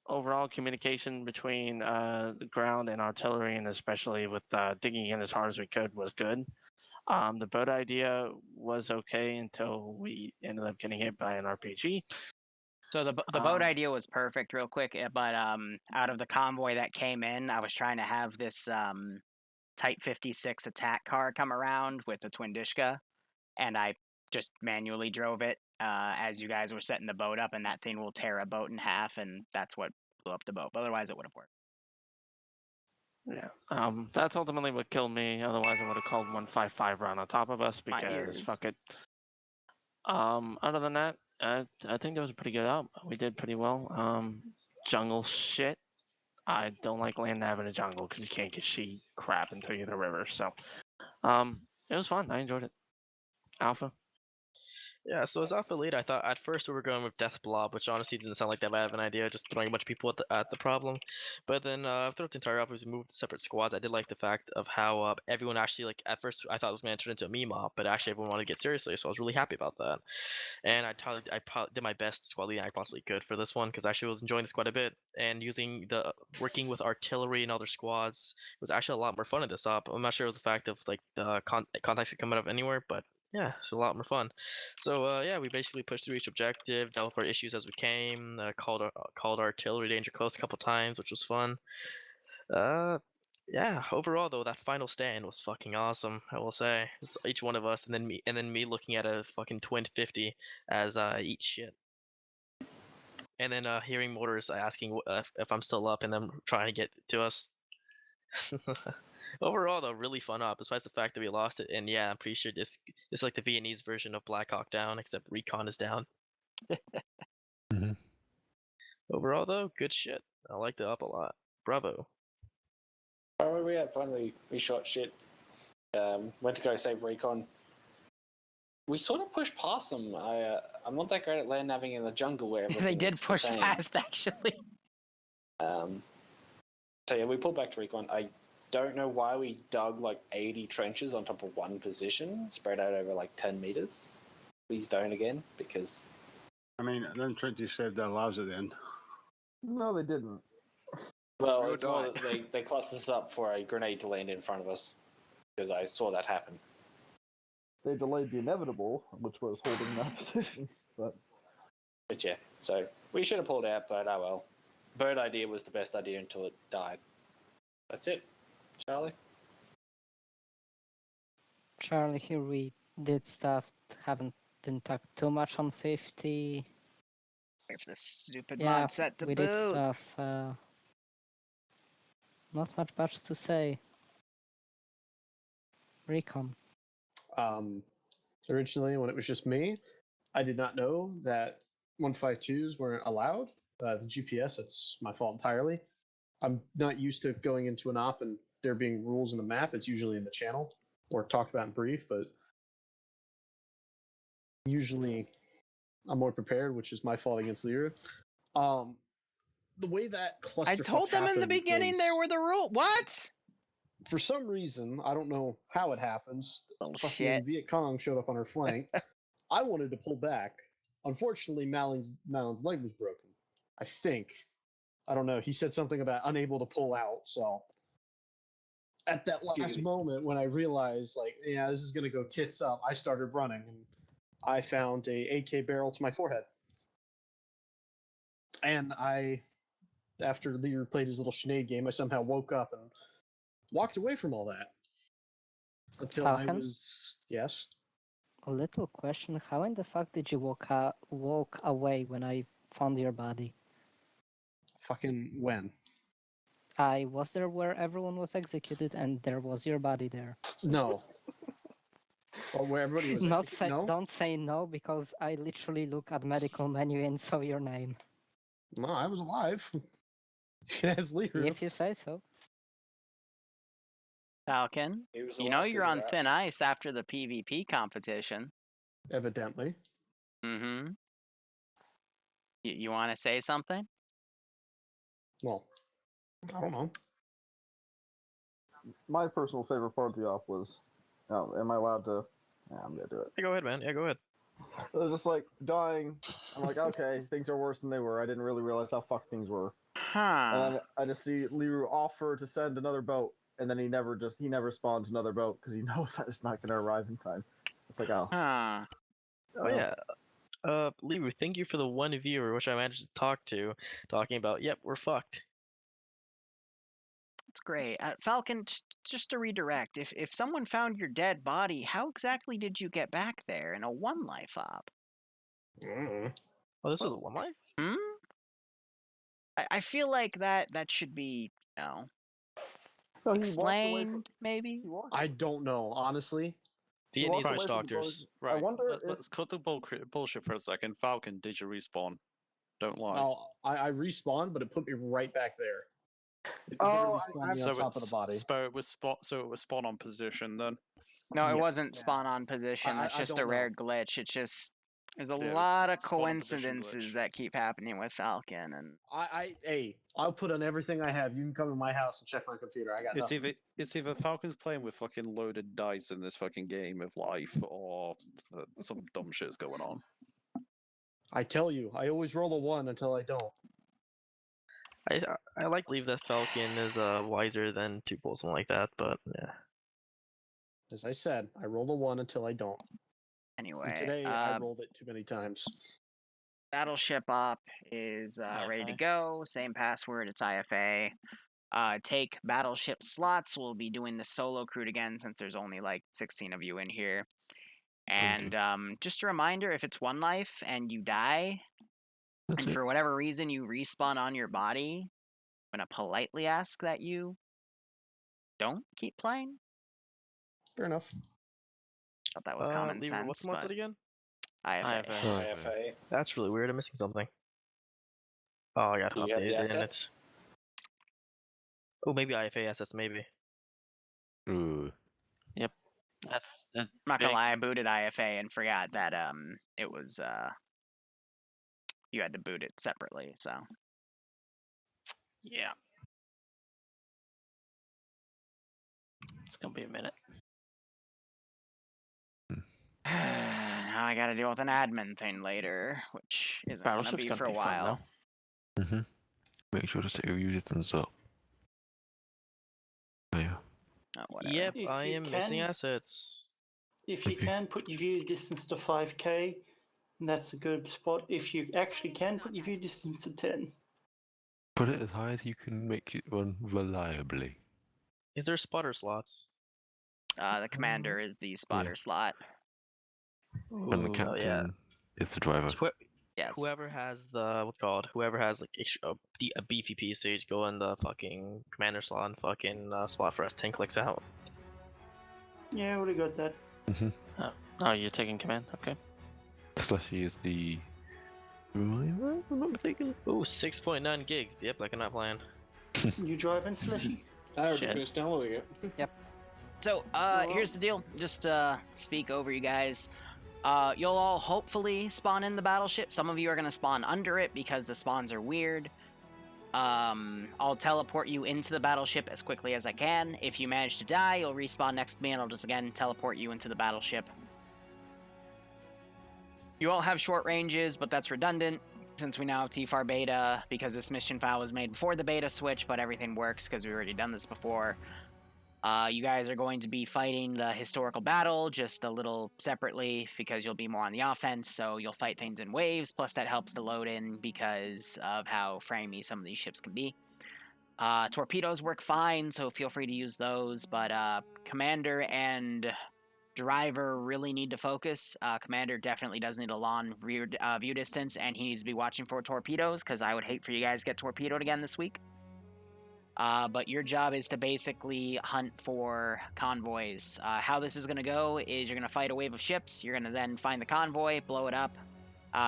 overall communication between the ground and artillery, and especially with digging in as hard as we could, was good. The boat idea was okay until we ended up getting hit by an RPG. So the boat idea was perfect, real quick. But out of the convoy that came in, I was trying to have this Type 56 attack car come around with the Twin Dishka, and I just manually drove it as you guys were setting the boat up, and that thing will tear a boat in half, and that's what blew up the boat. But otherwise, it would have worked. Yeah, that's ultimately what killed me. Otherwise, I would have called 155 right on top of us because fuck it. Other than that, I think that was a pretty good out. We did pretty well. Jungle shit. I don't like land nav in a jungle because you can't get sheet crap until you're in the river. So, it was fun. I enjoyed it. Alpha. Yeah, so as Alpha lead, I thought at first we were going with Death Blob, which honestly didn't sound like that bad of an idea, just throwing a bunch of people at the problem. But then throughout the entire op, we moved to separate squads. I did like the fact of how everyone actually, like, at first I thought it was going to turn into a meme op, but actually everyone wanted to get seriously, so I was really happy about that. And I did my best squad leading I possibly could for this one, because I actually was enjoying this quite a bit. And working with artillery and other squads was actually a lot more fun in this op. I'm not sure of the fact of, like, the contacts that come out of anywhere, but yeah, it's a lot more fun. So yeah, we basically pushed through each objective, dealt with our issues as we came, called artillery danger close a couple times, which was fun. Yeah, overall though, that final stand was fucking awesome. I will say, it's each one of us, and then me looking at a fucking twin 50 as eat shit, and then hearing mortars asking if I'm still up, and them trying to get to us. Overall, though, really fun op, despite the fact that we lost it. And yeah, I'm pretty sure this is like the Viennese version of Black Hawk Down, except Recon is down. Overall, though, good shit. I like the up a lot. Bravo. Oh, we had fun. We shot shit. Went to go save Recon. We sort of pushed past them. I'm not that great at land navving in the jungle where everything They did looks the push same. fast, actually. So yeah, we pulled back to Recon. I don't know why we dug like 80 trenches on top of one position, spread out over like 10 meters. Please don't again, because... I mean, them trenches saved our lives at the end. No, they didn't. Well, it's more that they clustered us up for a grenade to land in front of us, because I saw that happen. They delayed the inevitable, which was holding that position. But yeah, so we should have pulled out, but oh well. Bird idea was the best idea until it died. That's it. Charlie? Charlie, here we did stuff, didn't talk too much on 50. Wait for this stupid Yeah, mod set to we boot. did stuff. Not much to say. Recon. Originally, when it was just me, I did not know that 152s weren't allowed. The GPS, it's my fault entirely. I'm not used to going into an op and there being rules in the map. It's usually in the channel or talked about in brief, but usually I'm more prepared, which is my fault against Liru. The way that cluster I told them in the beginning there were the rules. What? For some reason, I don't know how it happens. Shit. Viet Cong showed up on her flank. I wanted to pull back. Unfortunately, Malin's leg was broken. I think. I don't know. He said something about unable to pull out. So at that last moment when I realized, like, yeah, this is going to go tits up, I started running and I found a AK barrel to my forehead. And after Liru played his little Sinead game, I somehow woke up and walked away from all that. Until Falcon? I was... Yes? A little question. How in the fuck did you walk away when I found your body? Fucking when? I was there where everyone was executed and there was your body there. No. Or where everybody was no? Don't say no, because I literally looked at medical menu and saw your name. No, I was alive. As Liru. If you say so. Falcon, you know you're on thin ice after the PvP competition. Evidently. Mm-hmm. You want to say something? Well, I don't know. my personal favorite part of the op was, am I allowed to? Yeah, I'm gonna do it. Yeah, go ahead, man. Yeah, go ahead. It was just like dying. I'm like, okay, things are worse than they were. I didn't really realize how fucked things were. Huh. And then I just see Liru offer to send another boat, and then he never spawns another boat because he knows that it's not gonna arrive in time. It's like, oh. Huh. Oh yeah. Liru, thank you for the one viewer which I managed to talk to, talking about, yep, we're fucked. That's great. Falcon, just to redirect, if someone found your dead body, how exactly did you get back there in a one life op? Oh, this was a one life? Hmm? I feel like that should be, explained, maybe? I don't know, honestly. Viennese witch doctors. Right. Let's cut the bullshit for a second. Falcon, did you respawn? Don't lie. No, I respawned, but it put me right back there. Oh, on top of the body. So it was spawn on position then. No, it wasn't spawn on position. It's just a rare glitch. It's just there's a lot of coincidences that keep happening with Falcon, and I'll put on everything I have. You can come to my house and check my computer. I got nothing. It's either Falcon's playing with fucking loaded dice in this fucking game of life, or some dumb shit's going on. I tell you, I always roll a 1 until I don't. I like to believe that Falcon is wiser than Tuple, something like that, but yeah. As I said, I roll a 1 until I don't. Anyway, And today I rolled it too many times. Battleship op is ready to go. Same password. It's IFA. Take battleship slots. We'll be doing the solo crew again since there's only like 16 of you in here. And just a reminder, if it's one life and you die, and for whatever reason you respawn on your body, I'm going to politely ask that you don't keep playing. Fair enough. Thought that was common Liru, sense. what's the mod set but again? IFA. IFA. That's really weird. I'm missing something. Oh, I got Do you have the updated and assets? it's. Oh, maybe IFA assets, maybe. Ooh. Yep. That's I'm not big. gonna lie, I booted IFA and forgot that it was you had to boot it separately. So Yeah. It's gonna be a minute. now I got to deal with an admin thing later, which isn't gonna Battleship's be gonna for a be fun, while. Mm-hmm. Make sure to set your distance up. Oh, yeah. Oh, whatever. Yep, If I you am missing can- assets. If you can put your view distance to 5k, that's a good spot. If you actually can put your view distance to 10. Put it as high as you can make it run reliably. Is there spotter slots? The commander is the spotter slot. And the Ooh, captain yeah. is the driver. Yes. Whoever has the what's it called, whoever has like a beefy PC, go in the fucking commander slot and fucking spot for us 10 clicks out. Yeah, I already got that. Oh, you're taking command? Okay. Slushy is the... Am I not mistaken? Ooh, 6.9 gigs. Yep, like I'm not playing. You driving, Slushy? I already finished downloading it. Yep. So, here's the deal. Just speak over you guys. You'll all hopefully spawn in the battleship. Some of you are going to spawn under it because the spawns are weird. I'll teleport you into the battleship as quickly as I can. If you manage to die, you'll respawn next to me and I'll just again teleport you into the battleship. You all have short ranges, but that's redundant since we now have TFAR beta because this mission file was made before the beta switch, but everything works because we've already done this before. You guys are going to be fighting the historical battle just a little separately because you'll be more on the offense, so you'll fight things in waves, plus that helps to load in because of how framey some of these ships can be. Torpedoes work fine, so feel free to use those, but Commander and Driver really need to focus. Commander definitely does need a long view distance, and he needs to be watching for torpedoes because I would hate for you guys to get torpedoed again this week. But your job is to basically hunt for convoys. How this is going to go is you're going to fight a wave of ships. You're going to then find the convoy, blow it up.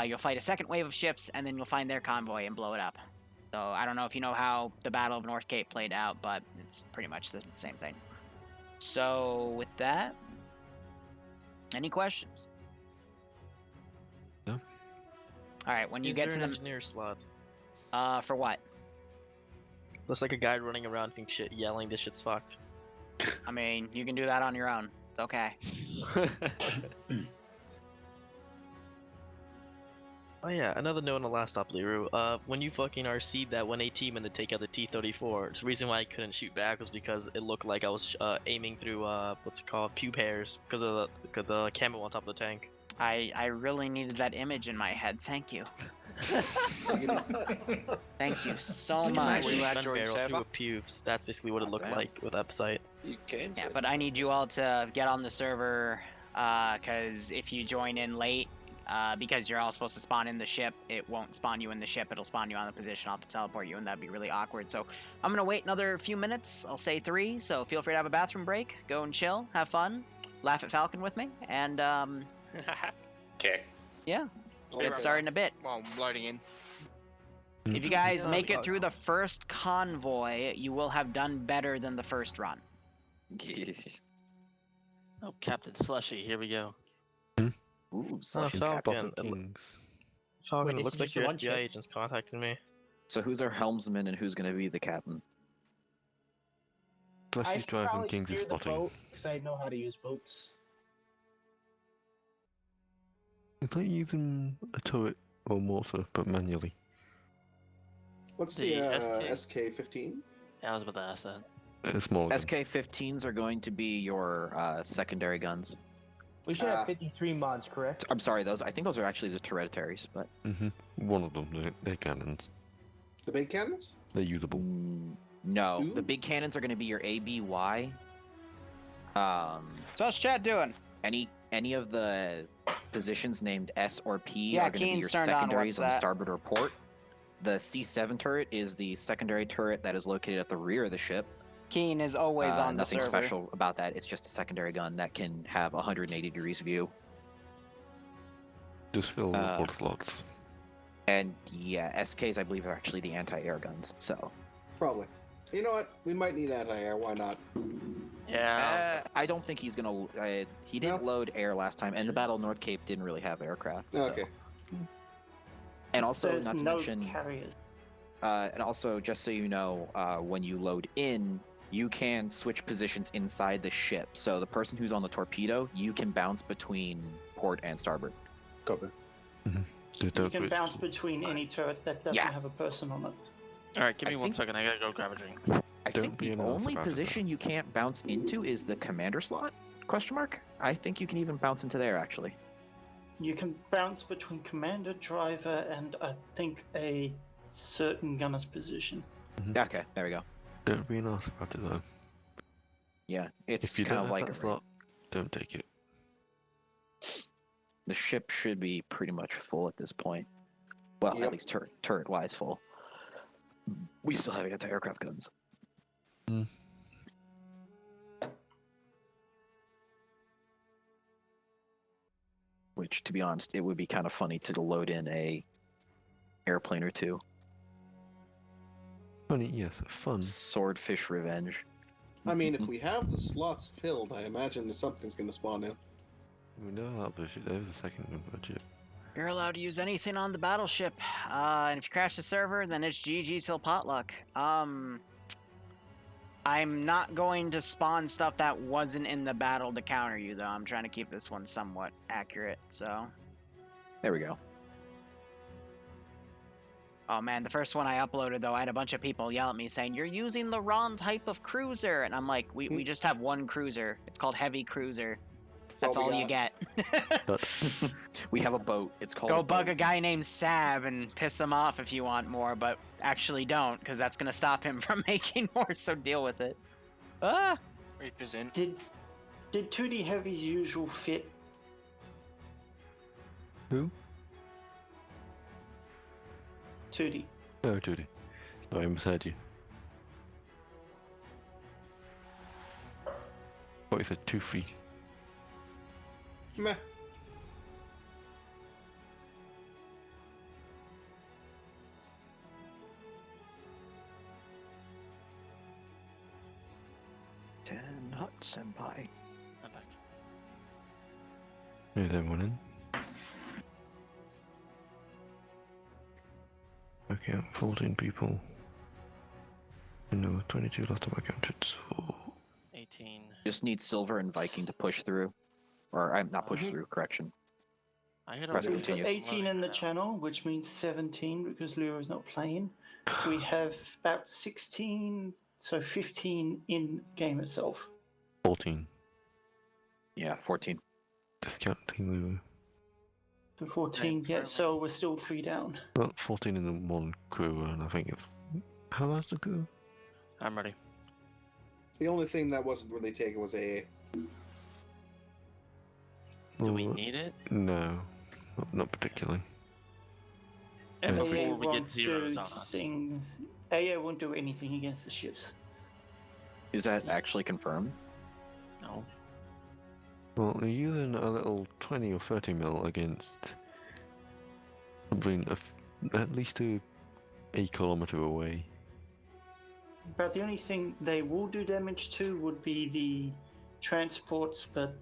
You'll fight a second wave of ships, and then you'll find their convoy and blow it up. So I don't know if you know how the Battle of North Cape played out, but it's pretty much the same thing. So with that, any questions? No. All right, when you Is get there to an the engineer slot? for what? Looks like a guy running around think shit, yelling this shit's fucked. I mean, you can do that on your own. It's okay. Oh yeah, another note on the last stop, Liru. When you fucking RC'd that 1A team and then take out the T-34, the reason why I couldn't shoot back was because it looked like I was aiming through what's it called, pube hairs, because of the camo on top of the tank. I really needed that image in my head. Thank you. Thank you so much. Through pubes. That's basically what it looked like with that sight. You can. Yeah, but I need you all to get on the server, because if you join in late, because you're all supposed to spawn in the ship, it won't spawn you in the ship, it'll spawn you on the position. I'll have to teleport you, and that'd be really awkward. So I'm going to wait another few minutes. I'll say 3, so feel free to have a bathroom break. Go and chill, have fun, laugh at Falcon with me, and, okay. Yeah, we'll get started in a bit. Well, I'm loading in. If you guys make it through the first convoy, you will have done better than the first run. Oh, Captain Slushy, here we go. Ooh, Falcon. Falcon, it looks like your FBI agent's contacting me. So who's our helmsman and who's going to be the captain? Slushy's driving, Kings is spotting. Because I know how to use boats. It's like using a turret or mortar, but manually. What's the SK-15? Yeah, I was about to ask that. It's more. SK-15s are going to be your secondary guns. We should have 53 mods, correct? I'm sorry, I think those are actually the hereditaries, but... One of them, they're cannons. The big cannons? They're usable. No, the big cannons are going to be your ABY. So what's chat doing? Any of the positions named S or P Yeah, are going to be your Keen's turned on. secondaries What's on the that? starboard report. The C7 turret is the secondary turret that is located at the rear of the ship. Keen is always on the Nothing server. special about that. It's just a secondary gun that can have 180 degrees view. Just fill all slots. And yeah, SKs I believe are actually the anti-air guns. So Probably. You know what? We might need anti-air. Why not? Yeah. I don't think he's gonna. He didn't load air last time, and the Battle of North Cape didn't really have aircraft. So. Okay. And also, There's not to no mention, carriers. and also, just so you know, when you load in, you can switch positions inside the ship. So the person who's on the torpedo, you can bounce between port and starboard. Copy. You can bounce between any turret that doesn't have a person on it. Alright, give me 1 second. I gotta go grab a drink. I think the only position you can't bounce into is the commander slot? Question mark? I think you can even bounce into there, actually. You can bounce between commander, driver, and I think a certain gunner's position. Okay, there we go. Don't be an ass about it though. Yeah, it's if you kind don't of have like that slot, don't take it. The ship should be pretty much full at this point. Well, at least turret-wise full. We still have anti-aircraft guns. Which, to be honest, it would be kind of funny to load in a airplane or two. Funny, yes, fun. Swordfish Revenge. I mean, if we have the slots filled, I imagine something's going to spawn in. We know how budget. There's a second budget. You're allowed to use anything on the battleship, and if you crash the server, then it's GG till potluck. I'm not going to spawn stuff that wasn't in the battle to counter you, though. I'm trying to keep this one somewhat accurate, so... There we go. Oh man, the first one I uploaded, though, I had a bunch of people yell at me saying, "You're using the wrong type of cruiser!" And I'm like, we just have one cruiser. It's called Heavy Cruiser. That's all you get. We have a boat. It's called Go bug a guy named Sav and piss him off if you want more, but actually don't, because that's going to stop him from making more, so deal with it. Ah! Represent. Did 2D Heavy's usual fit? Who? 2D. Oh, 2D. Sorry, I misheard you. What is it, 2 feet? Meh. Hot Senpai. I'm back. Is everyone in? Okay, 14 people. No, 22 last time I counted, so... 18. Just need Silver and Viking to push through. Or, I'm not push through, correction. Press We've got continue. 18 in the channel, which means 17 because Liru is not playing. We have about 16, so 15 in game itself. 14. Yeah, 14. Discounting Liru. The 14, yeah, so we're still 3 down. Well, 14 in the one crew, and I think it's... How large the crew? I'm ready. The only thing that wasn't really taken was AA. Do we need it? No, not particularly. And Yeah. before we get won't zeros do on us. things. AA won't do anything against the ships. Is that actually confirmed? No. Well, they're using a little 20 or 30 mil against something at least a kilometer away. But the only thing they will do damage to would be the transports, but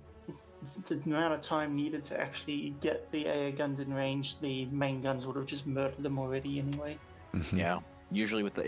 the amount of time needed to actually get the AA guns in range, the main guns would have just murdered them already anyway. Yeah. Usually with the